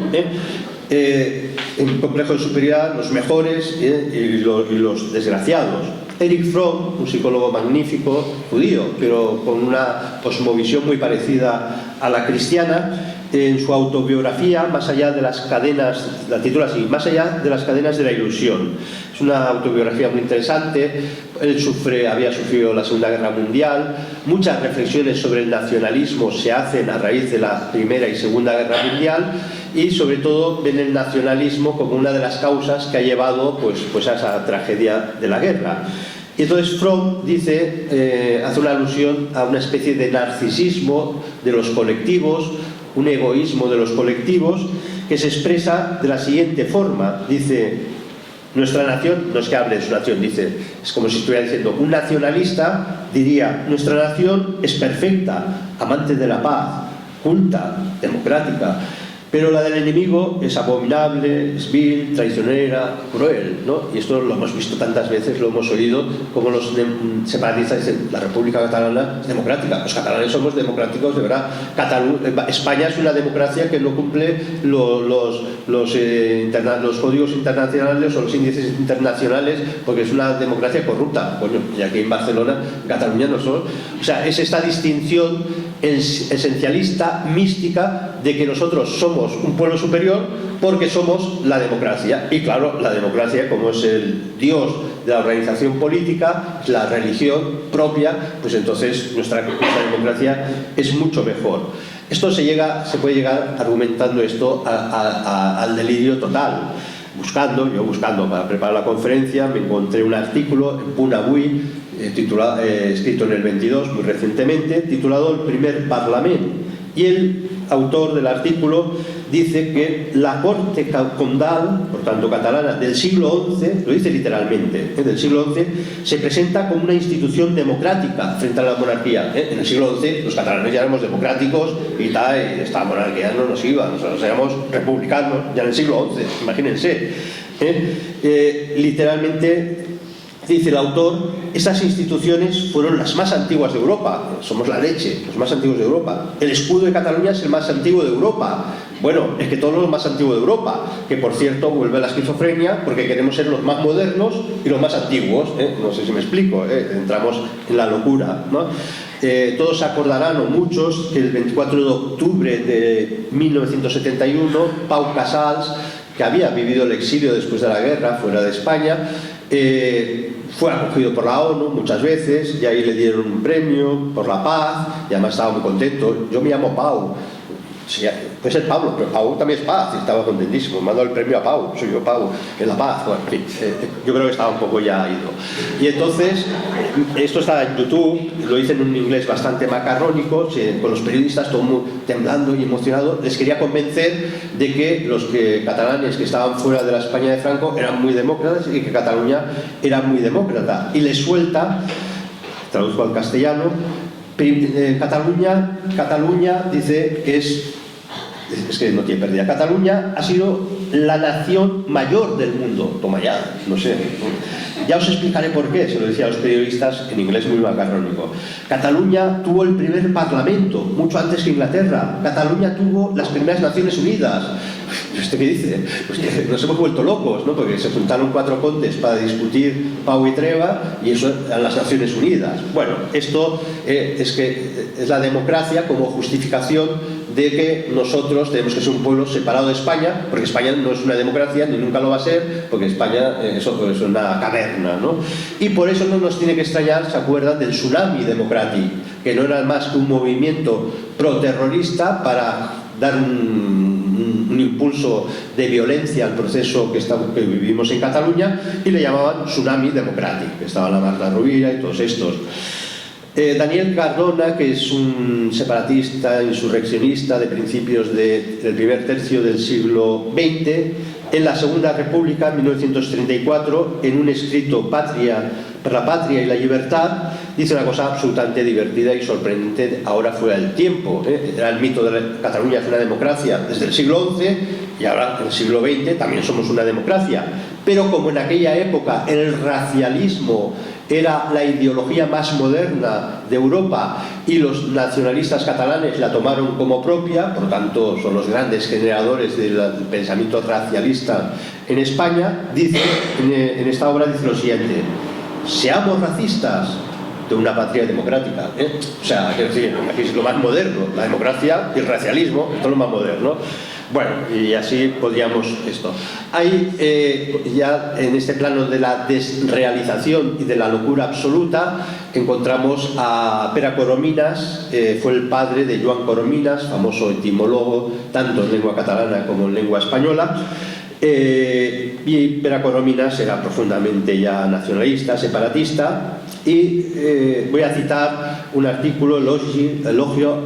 S2: En complejo de superioridad, los mejores y los desgraciados. Erich Fromm, un psicólogo magnífico, judío, pero con una cosmovisión muy parecida a la cristiana, en su autobiografía, Más allá de las cadenas, la titula así, Más allá de las cadenas de la ilusión. Es una autobiografía muy interesante. Él había sufrido la Segunda Guerra Mundial. Muchas reflexiones sobre el nacionalismo se hacen a raíz de la Primera y Segunda Guerra Mundial, y sobre todo ven el nacionalismo como una de las causas que ha llevado pues a esa tragedia de la guerra. Y entonces Fromm dice, hace una alusión a una especie de narcisismo de los colectivos, un egoísmo de los colectivos, que se expresa de la siguiente forma. Dice, nuestra nación, no es que hable de su nación, dice, es como si estuviera diciendo, un nacionalista diría, nuestra nación es perfecta, amante de la paz, culta, democrática, pero la del enemigo es abominable, es vil, traicionera, cruel, ¿no? Y esto lo hemos visto tantas veces, lo hemos oído, como los separatistas dicen, la República Catalana es democrática. Los catalanes somos democráticos, de verdad. España es una democracia que no cumple los códigos internacionales o los índices internacionales, porque es una democracia corrupta. Coño, y aquí en Barcelona, en Cataluña no son. O sea, es esta distinción esencialista, mística, de que nosotros somos un pueblo superior porque somos la democracia. Y claro, la democracia, como es el dios de la organización política, la religión propia, pues entonces nuestra democracia es mucho mejor. Esto se puede llegar argumentando esto al delirio total. Yo buscando para preparar la conferencia, me encontré un artículo en Punt Avui, escrito en el 22, muy recientemente, titulado El primer Parlament, y el autor del artículo dice que la corte condal, por tanto catalana, del siglo XI, lo dice literalmente, del siglo XI, se presenta como una institución democrática frente a la monarquía. En el siglo XI los catalanes ya éramos democráticos y tal, y esta monarquía no nos iba, nosotros éramos republicanos ya en el siglo XI, imagínense. Literalmente, dice el autor, estas instituciones fueron las más antiguas de Europa. Somos la leche, los más antiguos de Europa. El escudo de Cataluña es el más antiguo de Europa. Bueno, es que todos los más antiguos de Europa, que por cierto vuelve a la esquizofrenia porque queremos ser los más modernos y los más antiguos, no sé si me explico, entramos en la locura, ¿no? Todos se acordarán, o muchos, que el 24 de octubre de 1971 Pau Casals, que había vivido el exilio después de la guerra fuera de España, fue acogido por la ONU muchas veces y ahí le dieron un premio por la paz y además estaba muy contento. Yo me llamo Pau. Sí, puede ser Pablo, pero Pau también es paz y estaba contentísimo. Me ha dado el premio a Pau, soy yo Pau, en la paz. Bueno, en fin, yo creo que estaba un poco ya ido. Y entonces, esto está en YouTube, lo hice en un inglés bastante macarrónico, con los periodistas todo muy temblando y emocionado. Les quería convencer de que los catalanes que estaban fuera de la España de Franco eran muy demócratas y que Cataluña era muy demócrata. Y les suelta, traduzco al castellano, Cataluña dice que es que no tiene pérdida. Cataluña ha sido la nación mayor del mundo. Toma ya, no sé. Ya os explicaré por qué, se lo decía a los periodistas en inglés muy macarrónico. Cataluña tuvo el primer parlamento, mucho antes que Inglaterra. Cataluña tuvo las primeras Naciones Unidas. ¿Usted qué dice? Pues que nos hemos vuelto locos, ¿no? Porque se juntaron 4 condes para discutir Pau y Treva y eso eran las Naciones Unidas. Bueno, esto es que es la democracia como justificación de que nosotros tenemos que ser un pueblo separado de España, porque España no es una democracia ni nunca lo va a ser, porque España es una caverna, ¿no? Y por eso no nos tiene que extrañar, ¿se acuerdan del tsunami democrático? Que no era más que un movimiento proterrorista para dar un impulso de violencia al proceso que vivimos en Cataluña, y le llamaban tsunami democrático. Estaba la Marta Rovira y todos estos. Daniel Cardona, que es un separatista, insurreccionista de principios del primer tercio del siglo XX, en la Segunda República, en 1934, en un escrito per la patria y la libertad, dice una cosa absolutamente divertida y sorprendente ahora fuera del tiempo. Era el mito de Cataluña es una democracia desde el siglo XI y ahora en el siglo XX también somos una democracia. Pero como en aquella época el racialismo era la ideología más moderna de Europa y los nacionalistas catalanes la tomaron como propia, por lo tanto son los grandes generadores del pensamiento racialista en España, dice, en esta obra dice lo siguiente: seamos racistas de una patria democrática, O sea, quiero decir, aquí es lo más moderno, la democracia y el racialismo, esto es lo más moderno. Bueno, y así podríamos esto. Hay ya en este plano de la desrealización y de la locura absoluta, encontramos a Pere Corominas, fue el padre de Joan Corominas, famoso etimólogo tanto en lengua catalana como en lengua española. Y Pere Corominas era profundamente ya nacionalista, separatista, y voy a citar un artículo, Elogio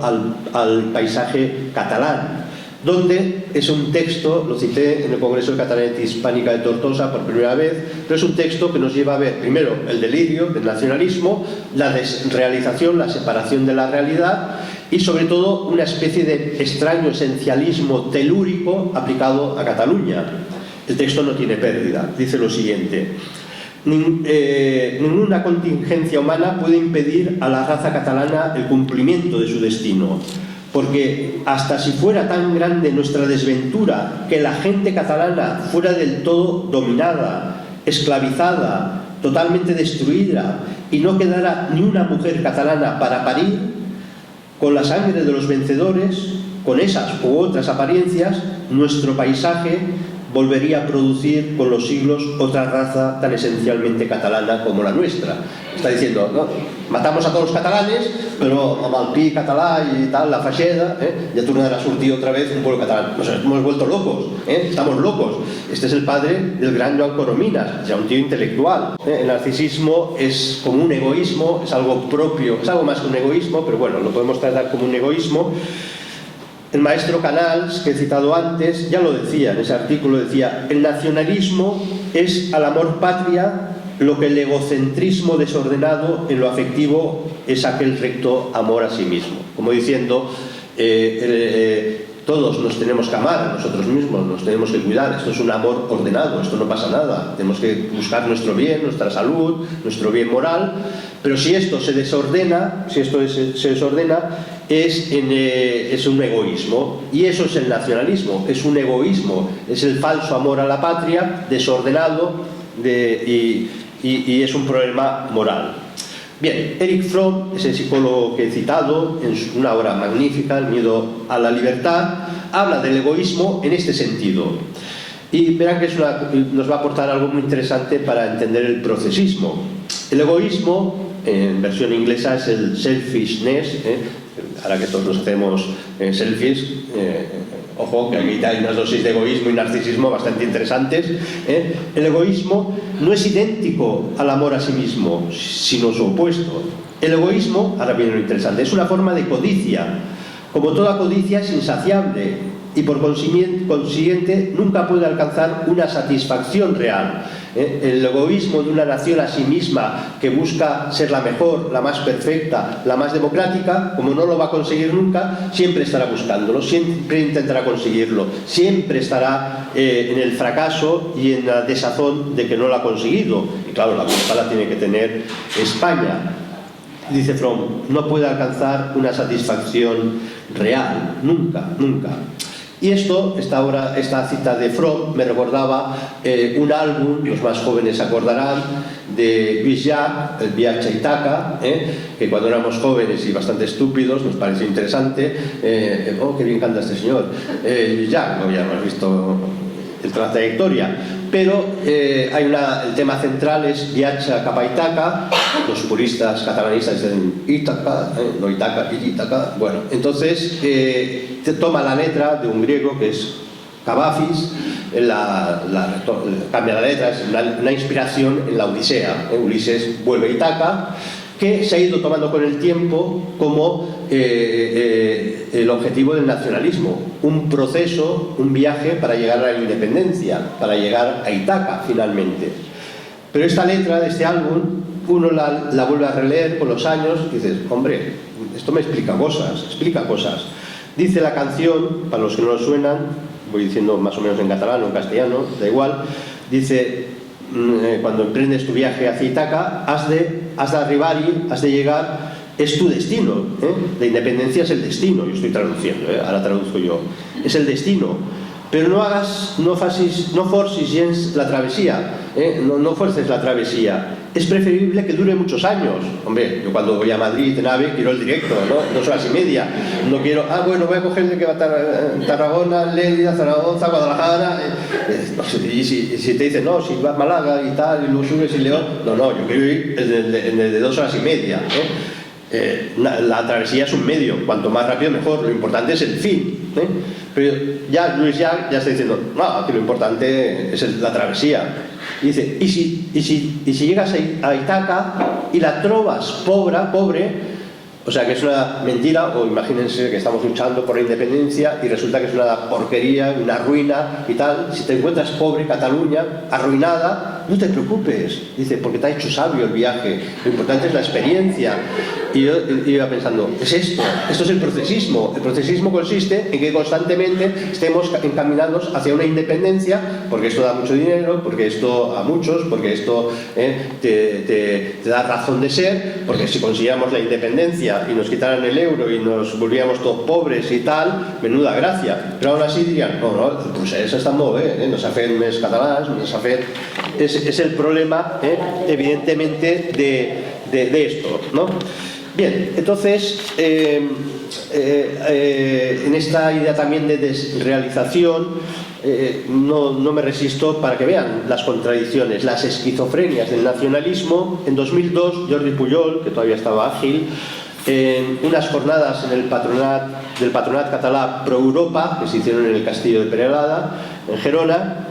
S2: al paisaje catalán, donde es un texto, lo cité en el Congreso de Catalanidad Hispánica de Tortosa por primera vez, pero es un texto que nos lleva a ver primero el delirio del nacionalismo, la desrealización, la separación de la realidad y sobre todo una especie de extraño esencialismo telúrico aplicado a Cataluña. El texto no tiene pérdida, dice lo siguiente: ninguna contingencia humana puede impedir a la raza catalana el cumplimiento de su destino, porque hasta si fuera tan grande nuestra desventura que la gente catalana fuera del todo dominada, esclavizada, totalmente destruida y no quedara ni una mujer catalana para parir, con la sangre de los vencedores, con esas u otras apariencias, nuestro paisaje volvería a producir con los siglos otra raza tan esencialmente catalana como la nuestra. Está diciendo, ¿no? Matamos a todos los catalanes, pero amb el pi català y tal, la facheda, ya tornará a surtir otra vez un pueblo catalán. Nos hemos vuelto locos, estamos locos. Este es el padre del gran Joan Corominas, ya un tío intelectual. El narcisismo es como un egoísmo, es algo propio, es algo más que un egoísmo, pero bueno, lo podemos tratar como un egoísmo. El maestro Canals, que he citado antes, ya lo decía en ese artículo, decía: el nacionalismo es al amor patria lo que el egocentrismo desordenado en lo afectivo es aquel recto amor a sí mismo. Como diciendo, todos nos tenemos que amar a nosotros mismos, nos tenemos que cuidar, esto es un amor ordenado, esto no pasa nada, tenemos que buscar nuestro bien, nuestra salud, nuestro bien moral, pero si esto se desordena, es un egoísmo, y eso es el nacionalismo, es un egoísmo, es el falso amor a la patria desordenado y es un problema moral. Bien, Erich Fromm, ese psicólogo que he citado en una obra magnífica, El miedo a la libertad, habla del egoísmo en este sentido. Y verán que nos va a aportar algo muy interesante para entender el procesismo. El egoísmo, en versión inglesa, es el selfishness, ahora que todos nos hacemos selfies, ojo, que aquí hay unas dosis de egoísmo y narcisismo bastante interesantes. El egoísmo no es idéntico al amor a sí mismo, sino su opuesto. El egoísmo, ahora viene lo interesante, es una forma de codicia. Como toda codicia es insaciable y por consiguiente nunca puede alcanzar una satisfacción real. El egoísmo de una nación a sí misma que busca ser la mejor, la más perfecta, la más democrática, como no lo va a conseguir nunca, siempre estará buscándolo, siempre intentará conseguirlo, siempre estará en el fracaso y en la desazón de que no lo ha conseguido. Y claro, la culpa la tiene que tener España. Dice Fromm, no puede alcanzar una satisfacción real, nunca, nunca. Y esta cita de Fromm me recordaba un álbum, los más jóvenes se acordarán, de Lluís Llach, El viaje a Ítaca, que cuando éramos jóvenes y bastante estúpidos nos pareció interesante. Oh, qué bien canta este señor. Lluís Llach, no habíamos visto la trayectoria, pero el tema central es Viaje cap a Ítaca. Los puristas catalanistas dicen Ítaca, no Ítaca, Ítaca. Bueno, entonces toma la letra de un griego que es Cavafis, cambia la letra, es una inspiración en la Odisea. Ulises vuelve a Ítaca, que se ha ido tomando con el tiempo como el objetivo del nacionalismo, un proceso, un viaje para llegar a la independencia, para llegar a Ítaca finalmente. Pero esta letra de este álbum uno la vuelve a releer con los años y dices, hombre, esto me explica cosas. Dice la canción, para los que no lo suenan, voy diciendo más o menos en catalán o en castellano, da igual, dice, cuando emprendes tu viaje hacia Ítaca, has de arribar-hi, has de llegar, es tu destino, la independencia es el destino, yo estoy traduciendo, ahora traduzco yo, es el destino, pero no forcis gens la travesía, no fuerces la travesía, es preferible que dure muchos años. Hombre, yo cuando voy a Madrid en AVE quiero el directo, ¿no? 2 horas y media, no quiero, bueno, voy a coger el que va a Tarragona, Lérida, Zaragoza, Guadalajara, y si te dicen, no, si vas a Málaga y tal, y luego subes y León, no, yo quiero ir el de 2 horas y media, la travesía es un medio, cuanto más rápido mejor, lo importante es el fin, pero ya Lluís Llach ya está diciendo, no, que lo importante es la travesía. Y dice, y si llegas a Ítaca y la trovas pobre, o sea que es una mentira, o imagínense que estamos luchando por la independencia y resulta que es una porquería, una ruina y tal. Si te encuentras pobre, Cataluña, arruinada, no te preocupes, dice, porque te ha hecho sabio el viaje, lo importante es la experiencia. Y yo iba pensando, es esto es el procesismo. El procesismo consiste en que constantemente estemos encaminados hacia una independencia, porque esto da mucho dinero, porque esto a muchos, porque esto te da razón de ser, porque si consiguiéramos la independencia y nos quitaran el euro y nos volvíamos todos pobres y tal, menuda gracia. Pero aún así dirían, no, pues eso está molt bé, no s'ha fet més catalans, no s'ha fet... Es el problema, evidentemente, de esto, ¿no? Bien, entonces, en esta idea también de desrealización, no me resisto para que vean las contradicciones, las esquizofrenias del nacionalismo. En 2002, Jordi Pujol, que todavía estaba ágil, en unas jornadas del Patronat Català Pro Europa, que se hicieron en el Castillo de Perelada, en Gerona,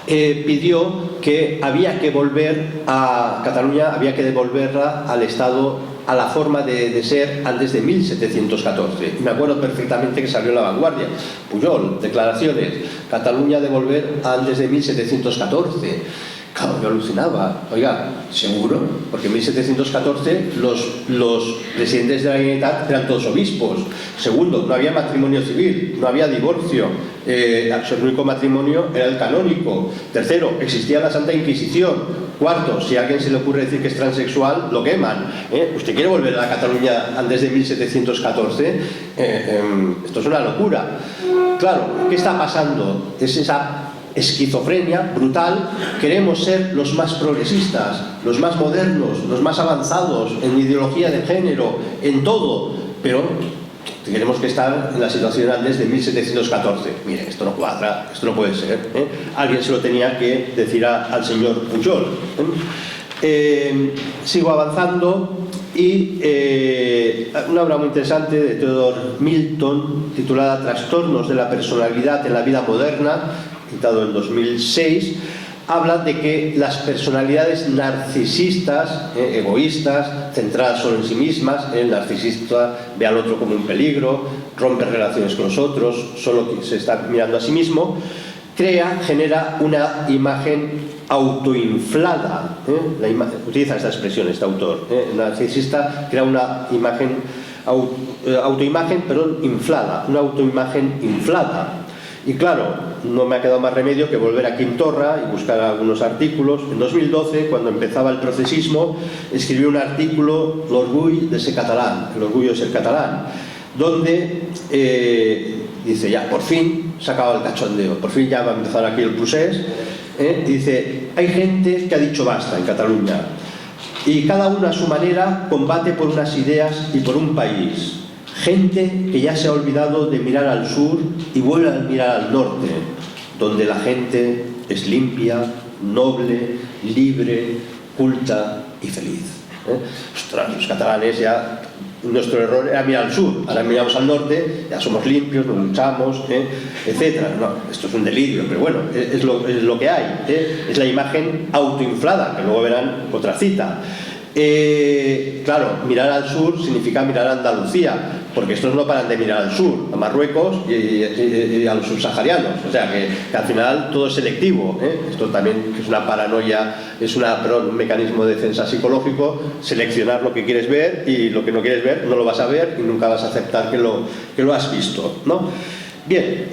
S2: pidió que había que volver a Cataluña, había que devolverla al estado a la forma de ser antes de 1714. Y me acuerdo perfectamente que salió en La Vanguardia, Pujol, declaraciones, Cataluña de volver a antes de 1714. Claro, yo alucinaba. Oiga, ¿seguro? Porque en 1714 los presidentes de la Generalitat eran todos obispos. Segundo, no había matrimonio civil, no había divorcio. El único matrimonio era el canónico. Tercero, existía la Santa Inquisición. Cuarto, si a alguien se le ocurre decir que es transexual, lo queman. ¿Usted quiere volver a la Cataluña antes de 1714? Esto es una locura. Claro, ¿qué está pasando? Es esa esquizofrenia brutal. Queremos ser los más progresistas, los más modernos, los más avanzados en ideología de género, en todo, pero tenemos que estar en la situación antes de 1714. Mire, esto no cuadra, esto no puede ser, ¿eh? Alguien se lo tenía que decir al señor Pujol, ¿eh? Sigo avanzando y una obra muy interesante de Theodore Milton titulada Trastornos de la personalidad en la vida moderna, citado en 2006, habla de que las personalidades narcisistas, egoístas, centradas solo en sí mismas, el narcisista ve al otro como un peligro, rompe relaciones con los otros, solo se está mirando a sí mismo, genera una imagen autoinflada, utiliza esta expresión este autor, el narcisista crea una imagen inflada, una autoimagen inflada. Y claro, no me ha quedado más remedio que volver a Quim Torra y buscar algunos artículos. En 2012, cuando empezaba el procesismo, escribió un artículo, L'orgull de ser catalán, el orgullo de ser catalán, donde dice, ya, por fin se ha acabado el cachondeo, por fin ya va a empezar aquí el procés. Dice, hay gente que ha dicho basta en Cataluña y cada uno a su manera combate por unas ideas y por un país. Gente que ya se ha olvidado de mirar al sur y vuelve a mirar al norte, donde la gente es limpia, noble, libre, culta y feliz. Ostras, los catalanes ya, nuestro error era mirar al sur, ahora miramos al norte, ya somos limpios, nos luchamos, etc. No, esto es un delirio, pero bueno, es lo que hay, es la imagen autoinflada, que luego verán otra cita. Claro, mirar al sur significa mirar a Andalucía, porque estos no paran de mirar al sur, a Marruecos y a los subsaharianos, o sea que al final todo es selectivo, Esto también es una paranoia, es un mecanismo de defensa psicológico, seleccionar lo que quieres ver y lo que no quieres ver no lo vas a ver y nunca vas a aceptar que lo has visto, ¿no? Bien,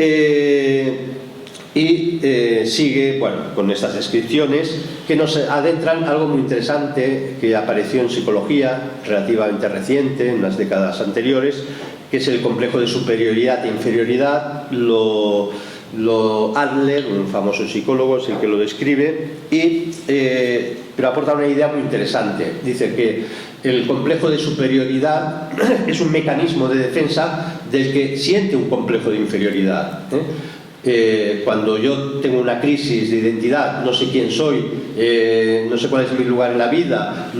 S2: sigue, bueno, con estas descripciones que nos adentran algo muy interesante que apareció en psicología relativamente reciente, en las décadas anteriores, que es el complejo de superioridad e inferioridad. Adler, un famoso psicólogo, es el que lo describe, pero aporta una idea muy interesante. Dice que el complejo de superioridad es un mecanismo de defensa del que siente un complejo de inferioridad, cuando yo tengo una crisis de identidad, no sé quién soy, no sé cuál es mi lugar en la vida,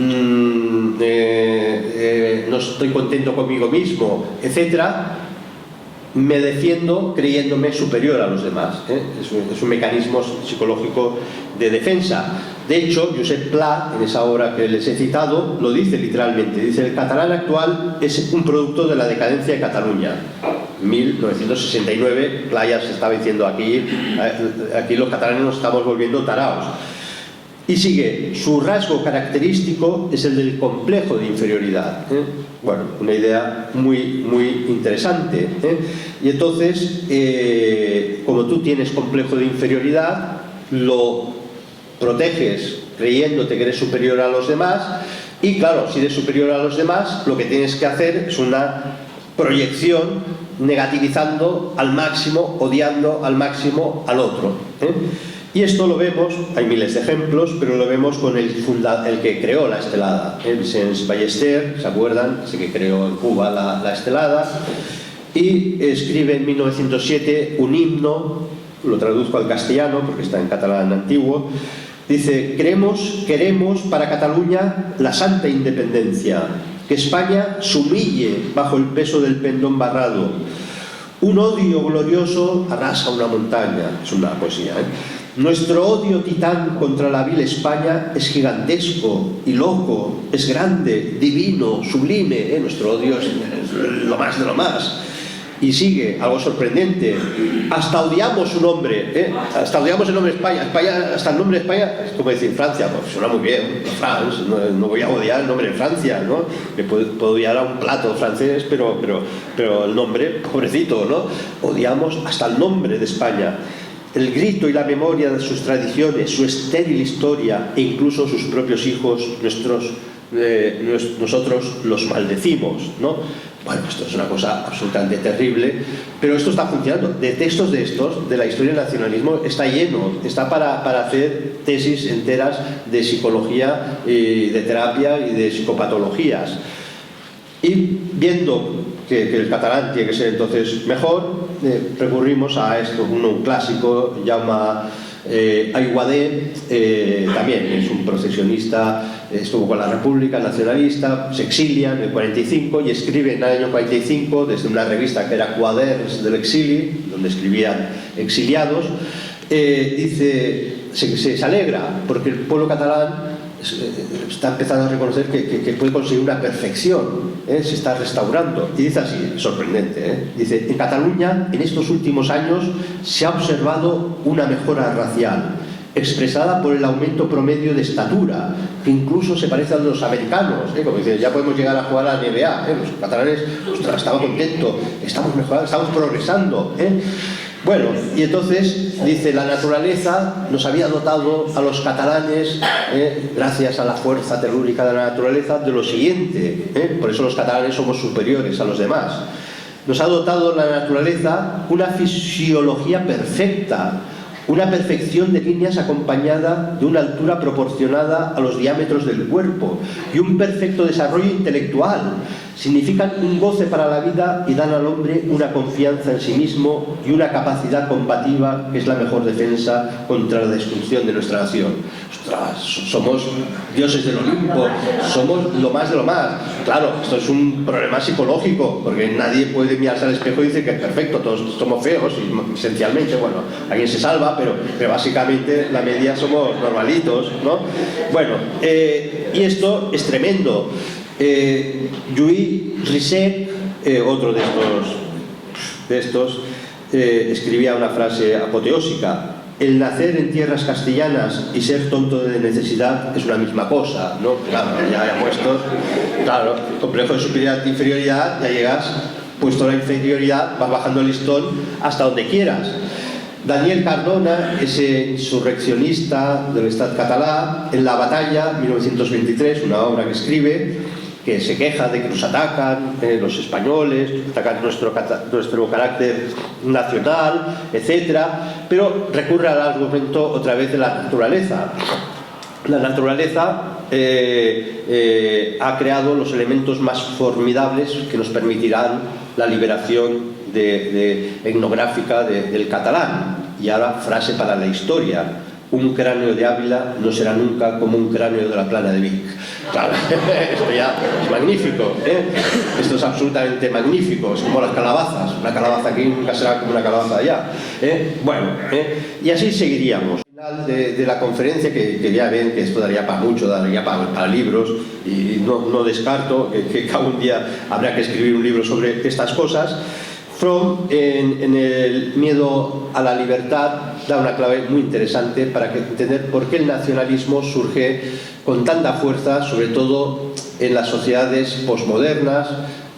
S2: no estoy contento conmigo mismo, etcétera, me defiendo creyéndome superior a los demás, es un mecanismo psicológico de defensa. De hecho, Josep Pla, en esa obra que les he citado, lo dice literalmente, dice: el catalán actual es un producto de la decadencia de Cataluña. 1969, Pla ya se estaba diciendo aquí los catalanes nos estamos volviendo taraos. Y sigue, su rasgo característico es el del complejo de inferioridad. Bueno, una idea muy, muy interesante. Y entonces, como tú tienes complejo de inferioridad, lo proteges creyéndote que eres superior a los demás. Y claro, si eres superior a los demás, lo que tienes que hacer es una proyección negativizando al máximo, odiando al máximo al otro. Y esto lo vemos, hay miles de ejemplos, pero lo vemos con el que creó la estelada, Vicens Ballester, ¿se acuerdan? Ese que creó en Cuba la estelada, y escribe en 1907 un himno, lo traduzco al castellano porque está en catalán antiguo, dice: queremos para Cataluña la santa independencia, que España se humille bajo el peso del pendón barrado. Un odio glorioso arrasa una montaña, es una poesía, Nuestro odio titán contra la vil España es gigantesco y loco, es grande, divino, sublime, nuestro odio es lo más de lo más. Y sigue, algo sorprendente, hasta odiamos su nombre, hasta odiamos el nombre España, hasta el nombre de España, es como decir Francia, pues suena muy bien, France, no voy a odiar el nombre de Francia, ¿no? Me puedo odiar a un plato francés, pero el nombre, pobrecito, ¿no? Odiamos hasta el nombre de España. El grito y la memoria de sus tradiciones, su estéril historia e incluso sus propios hijos, nosotros los maldecimos, ¿no? Bueno, esto es una cosa absolutamente terrible, pero esto está funcionando. De textos de estos, de la historia del nacionalismo, está lleno, está para hacer tesis enteras de psicología, y de terapia y de psicopatologías. Y viendo que el catalán tiene que ser entonces mejor, recurrimos a esto, un clásico, Jaume Aiguader, también es un procesionista, estuvo con la República nacionalista, se exilia en el 45 y escribe en el año 45 desde una revista que era Quaderns del Exili, donde escribían exiliados, dice, se alegra porque el pueblo catalán está empezando a reconocer que puede conseguir una perfección, se está restaurando, y dice así, sorprendente, dice: en Cataluña en estos últimos años se ha observado una mejora racial expresada por el aumento promedio de estatura, que incluso se parece a los americanos, como dicen, ya podemos llegar a jugar a la NBA, los catalanes, ostras, estamos contentos, estamos mejorando, estamos progresando, Bueno, y entonces dice, la naturaleza nos había dotado a los catalanes, gracias a la fuerza telúrica de la naturaleza, de lo siguiente, por eso los catalanes somos superiores a los demás. Nos ha dotado la naturaleza una fisiología perfecta, una perfección de líneas acompañada de una altura proporcionada a los diámetros del cuerpo y un perfecto desarrollo intelectual. Significan un goce para la vida y dan al hombre una confianza en sí mismo y una capacidad combativa que es la mejor defensa contra la destrucción de nuestra nación. Ostras, somos dioses del Olimpo, somos lo más de lo más. Claro, esto es un problema psicológico, porque nadie puede mirarse al espejo y decir que es perfecto, todos somos feos, y esencialmente, bueno, alguien se salva, pero básicamente la media somos normalitos, ¿no? Bueno, y esto es tremendo. Lluís Risset, otro de estos, escribía una frase apoteósica: el nacer en tierras castellanas y ser tonto de necesidad es una misma cosa, ¿no? Claro, ya puesto, claro, complejo de inferioridad, ya llegas, puesto la inferioridad, vas bajando el listón hasta donde quieras. Daniel Cardona, ese insurreccionista del Estat català, en La batalla, 1923, una obra que escribe, que se queja de que nos atacan los españoles, atacan nuestro carácter nacional, etc. Pero recurre al argumento otra vez de la naturaleza. La naturaleza ha creado los elementos más formidables que nos permitirán la liberación etnográfica del catalán. Y ahora, frase para la historia: un cráneo de Ávila no será nunca como un cráneo de la Plana de Vic. Claro, esto ya es magnífico, esto es absolutamente magnífico, es como las calabazas, una calabaza aquí nunca será como una calabaza allá, Bueno, y así seguiríamos. Al final de la conferencia, que ya ven que esto daría para mucho, daría para libros, y no descarto que cada un día habrá que escribir un libro sobre estas cosas. Fromm, en el miedo a la libertad, da una clave muy interesante para entender por qué el nacionalismo surge con tanta fuerza, sobre todo en las sociedades posmodernas,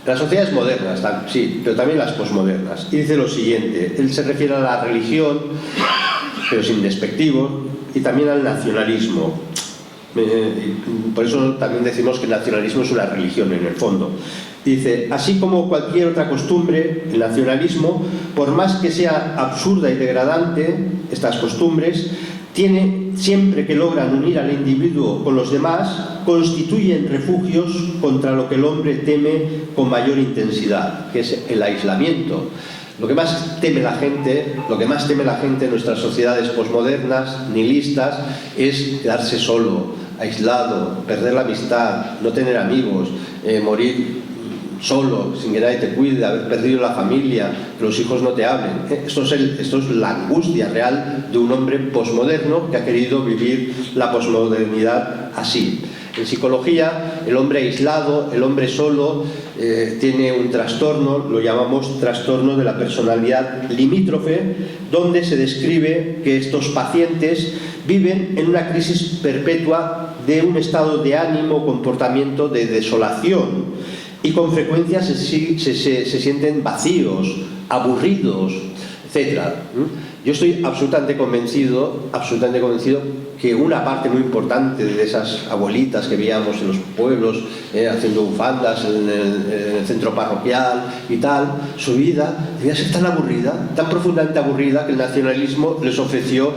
S2: las sociedades modernas, sí, pero también las posmodernas. Y dice lo siguiente: él se refiere a la religión, pero sin despectivo, y también al nacionalismo. Por eso también decimos que el nacionalismo es una religión en el fondo. Dice: así como cualquier otra costumbre, el nacionalismo, por más que sea absurda y degradante, estas costumbres, siempre que logran unir al individuo con los demás, constituyen refugios contra lo que el hombre teme con mayor intensidad, que es el aislamiento. Lo que más teme la gente en nuestras sociedades posmodernas, nihilistas, es quedarse solo, aislado, perder la amistad, no tener amigos, morir solo, sin que nadie te cuide, haber perdido la familia, que los hijos no te hablen. Esto es la angustia real de un hombre posmoderno que ha querido vivir la posmodernidad así. En psicología, el hombre aislado, el hombre solo, tiene un trastorno, lo llamamos trastorno de la personalidad limítrofe, donde se describe que estos pacientes viven en una crisis perpetua de un estado de ánimo, comportamiento de desolación, y con frecuencia se sienten vacíos, aburridos, etc. Yo estoy absolutamente convencido que una parte muy importante de esas abuelitas que veíamos en los pueblos haciendo bufandas en el centro parroquial y tal, su vida debía ser tan aburrida, tan profundamente aburrida, que el nacionalismo les ofreció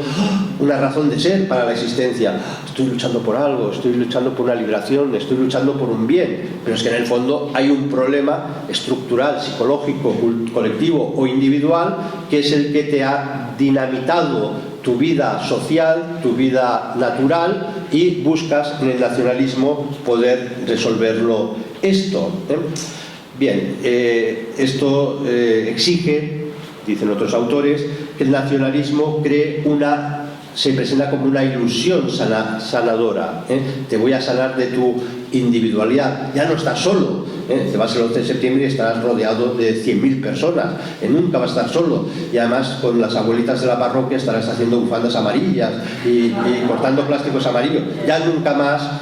S2: una razón de ser para la existencia. Estoy luchando por algo, estoy luchando por una liberación, estoy luchando por un bien, pero es que en el fondo hay un problema estructural, psicológico, colectivo o individual, que es el que te ha dinamitado tu vida social, tu vida natural, y buscas en el nacionalismo poder resolverlo esto. Bien, esto exige, dicen otros autores, que el nacionalismo se presenta como una ilusión sanadora. Te voy a sanar de tu individualidad, ya no estás solo. Te vas el 11 de septiembre y estarás rodeado de 100.000 personas, nunca vas a estar solo, y además con las abuelitas de la parroquia estarás haciendo bufandas amarillas y cortando plásticos amarillos. Ya nunca más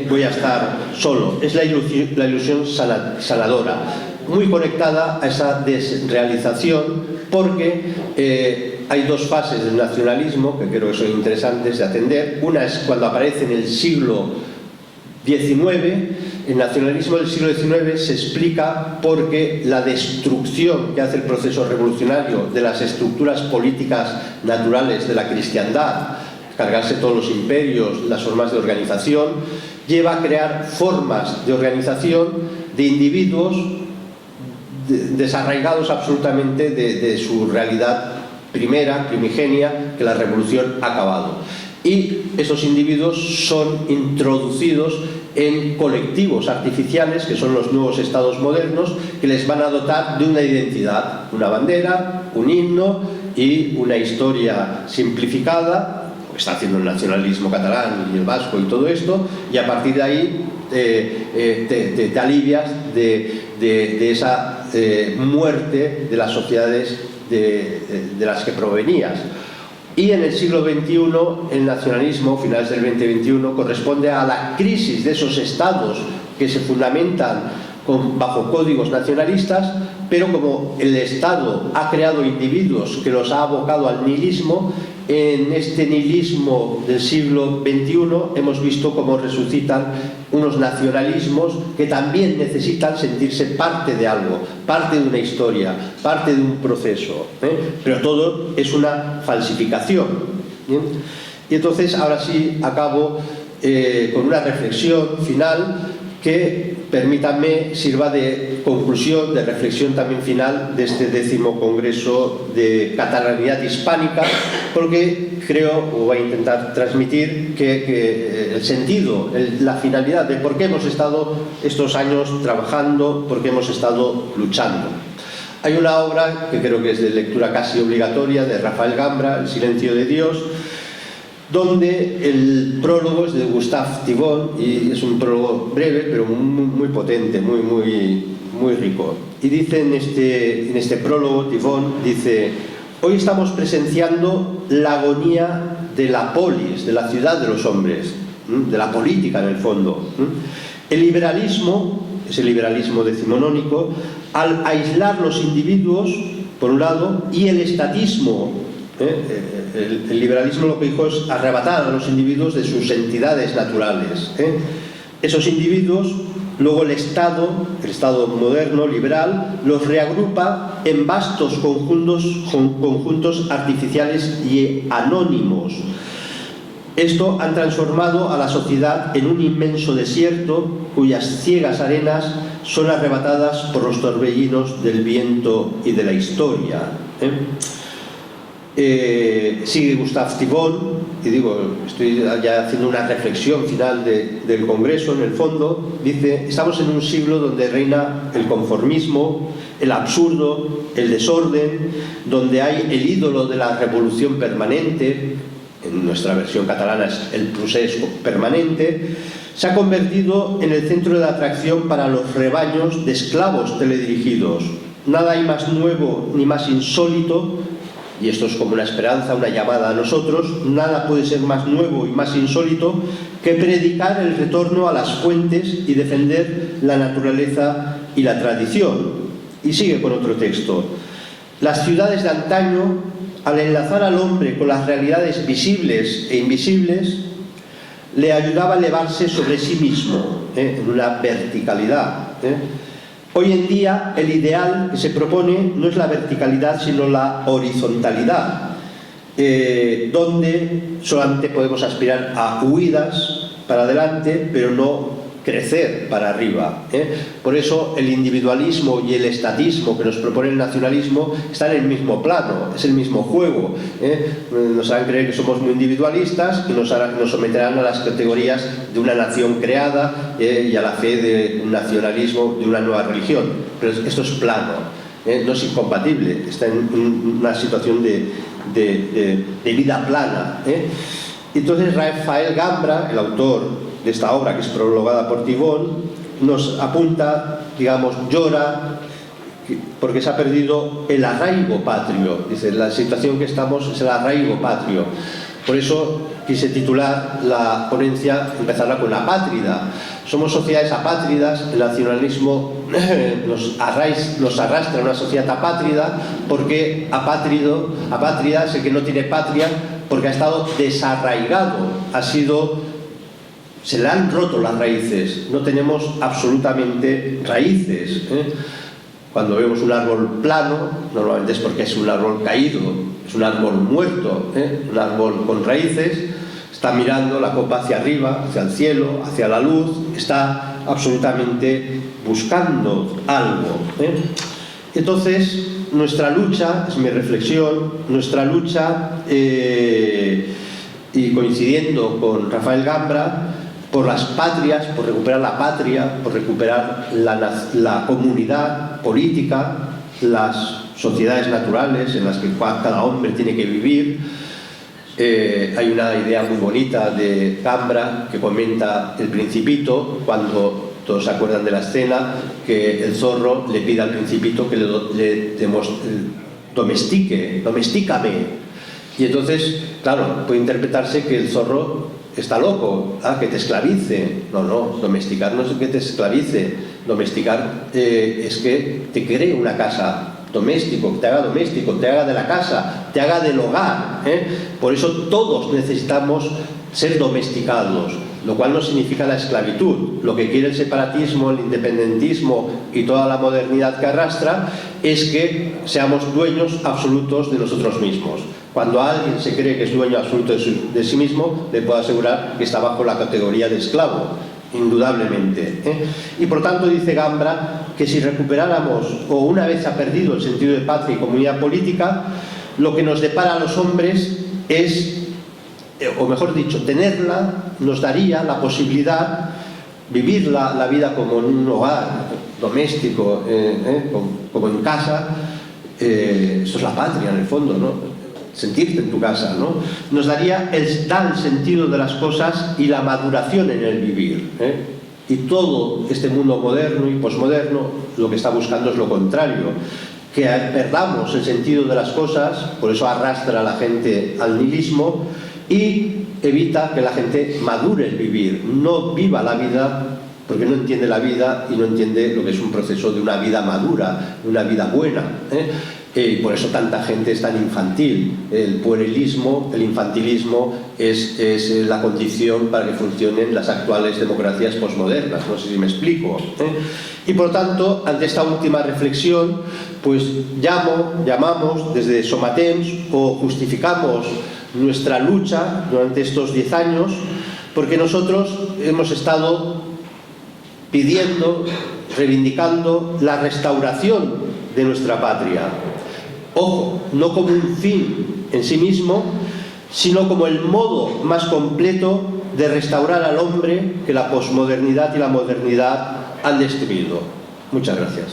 S2: voy a estar solo. Es la ilusión sanadora, muy conectada a esa desrealización, porque hay dos fases del nacionalismo que creo que son interesantes de atender. Una es cuando aparece en el siglo XIX. El nacionalismo del siglo XIX se explica porque la destrucción que hace el proceso revolucionario de las estructuras políticas naturales de la cristiandad, cargarse todos los imperios, las formas de organización, lleva a crear formas de organización de individuos desarraigados absolutamente de su realidad primigenia, que la revolución ha acabado. Y esos individuos son introducidos en colectivos artificiales, que son los nuevos estados modernos, que les van a dotar de una identidad, una bandera, un himno y una historia simplificada, que está haciendo el nacionalismo catalán y el vasco y todo esto, y a partir de ahí te alivias de esa muerte de las sociedades de las que provenías. Y en el siglo XXI, el nacionalismo, finales del 2021, corresponde a la crisis de esos estados que se fundamentan bajo códigos nacionalistas, pero como el Estado ha creado individuos que los ha abocado al nihilismo, en este nihilismo del siglo XXI hemos visto cómo resucitan unos nacionalismos que también necesitan sentirse parte de algo, parte de una historia, parte de un proceso, pero todo es una falsificación. ¿Bien? Y entonces ahora sí acabo con una reflexión final que, permítanme, sirva de conclusión, de reflexión también final de este 10º Congreso de Catalanidad Hispánica, porque creo, o voy a intentar transmitir, que el sentido, la finalidad de por qué hemos estado estos años trabajando, por qué hemos estado luchando. Hay una obra que creo que es de lectura casi obligatoria, de Rafael Gambra, El silencio de Dios, donde el prólogo es de Gustave Thibon, y es un prólogo breve pero muy potente, muy rico. Y dice en este prólogo, Thibon dice: hoy estamos presenciando la agonía de la polis, de la ciudad de los hombres, de la política en el fondo. El liberalismo, ese liberalismo decimonónico, al aislar los individuos por un lado, y el estatismo, el liberalismo lo que dijo es arrebatar a los individuos de sus entidades naturales. Esos individuos, luego el Estado moderno, liberal, los reagrupa en vastos conjuntos artificiales y anónimos. Esto han transformado a la sociedad en un inmenso desierto cuyas ciegas arenas son arrebatadas por los torbellinos del viento y de la historia. Sigue Gustave Thibon y digo, estoy ya haciendo una reflexión final del Congreso, en el fondo, dice: estamos en un siglo donde reina el conformismo, el absurdo, el desorden, donde hay el ídolo de la revolución permanente, en nuestra versión catalana es el procés permanente, se ha convertido en el centro de atracción para los rebaños de esclavos teledirigidos. Nada hay más nuevo ni más insólito, y esto es como una esperanza, una llamada a nosotros, nada puede ser más nuevo y más insólito que predicar el retorno a las fuentes y defender la naturaleza y la tradición. Y sigue con otro texto: las ciudades de antaño, al enlazar al hombre con las realidades visibles e invisibles, le ayudaba a elevarse sobre sí mismo, en una verticalidad. Hoy en día el ideal que se propone no es la verticalidad, sino la horizontalidad, donde solamente podemos aspirar a huidas para adelante, pero no crecer para arriba. Por eso el individualismo y el estatismo que nos propone el nacionalismo están en el mismo plano, es el mismo juego. Nos harán creer que somos muy individualistas y nos someterán a las categorías de una nación creada y a la fe de un nacionalismo, de una nueva religión. Pero esto es plano, no es incompatible, está en una situación de vida plana. Entonces Rafael Gambra, el autor de esta obra, que es prologada por Tibón, nos apunta, digamos, llora porque se ha perdido el arraigo patrio. Dice, la situación que estamos es el arraigo patrio. Por eso quise titular la ponencia, empezarla con apátrida. Somos sociedades apátridas, el nacionalismo nos arrastra a una sociedad apátrida, porque apátrida es el que no tiene patria, porque ha estado desarraigado, se le han roto las raíces, no tenemos absolutamente raíces. Cuando vemos un árbol plano, normalmente es porque es un árbol caído, es un árbol muerto, un árbol con raíces, está mirando la copa hacia arriba, hacia el cielo, hacia la luz, está absolutamente buscando algo. Entonces, nuestra lucha, es mi reflexión, nuestra lucha, y coincidiendo con Rafael Gambra, por las patrias, por recuperar la patria, por recuperar la comunidad política, las sociedades naturales en las que cada hombre tiene que vivir. Hay una idea muy bonita de Gambra que comenta El Principito, cuando todos se acuerdan de la escena, que el zorro le pide al Principito que le domestícame. Y entonces, claro, puede interpretarse que el zorro está loco, que te esclavice. No, domesticar no es que te esclavice, domesticar es que te cree una casa, doméstico, te haga de la casa, te haga del hogar. Por eso todos necesitamos ser domesticados, lo cual no significa la esclavitud. Lo que quiere el separatismo, el independentismo y toda la modernidad que arrastra es que seamos dueños absolutos de nosotros mismos. Cuando alguien se cree que es dueño absoluto de sí mismo, le puedo asegurar que está bajo la categoría de esclavo, indudablemente. Y por tanto dice Gambra que si recuperáramos, o una vez se ha perdido el sentido de patria y comunidad política, lo que nos depara a los hombres es, o mejor dicho, tenerla nos daría la posibilidad vivir la vida como en un hogar doméstico, como en casa. Eso es la patria en el fondo, ¿no? Sentirte en tu casa, ¿no? Nos daría el sentido de las cosas y la maduración en el vivir. Y todo este mundo moderno y posmoderno lo que está buscando es lo contrario, que perdamos el sentido de las cosas, por eso arrastra a la gente al nihilismo y evita que la gente madure el vivir, no viva la vida porque no entiende la vida y no entiende lo que es un proceso de una vida madura, una vida buena. Y por eso tanta gente es tan infantil. El puerilismo, el infantilismo es la condición para que funcionen las actuales democracias posmodernas. No sé si me explico. Y por tanto, ante esta última reflexión, pues llamamos desde Somatemps o justificamos nuestra lucha durante estos 10 años, porque nosotros hemos estado pidiendo, reivindicando la restauración de nuestra patria. Ojo, no como un fin en sí mismo, sino como el modo más completo de restaurar al hombre que la posmodernidad y la modernidad han destruido. Muchas gracias.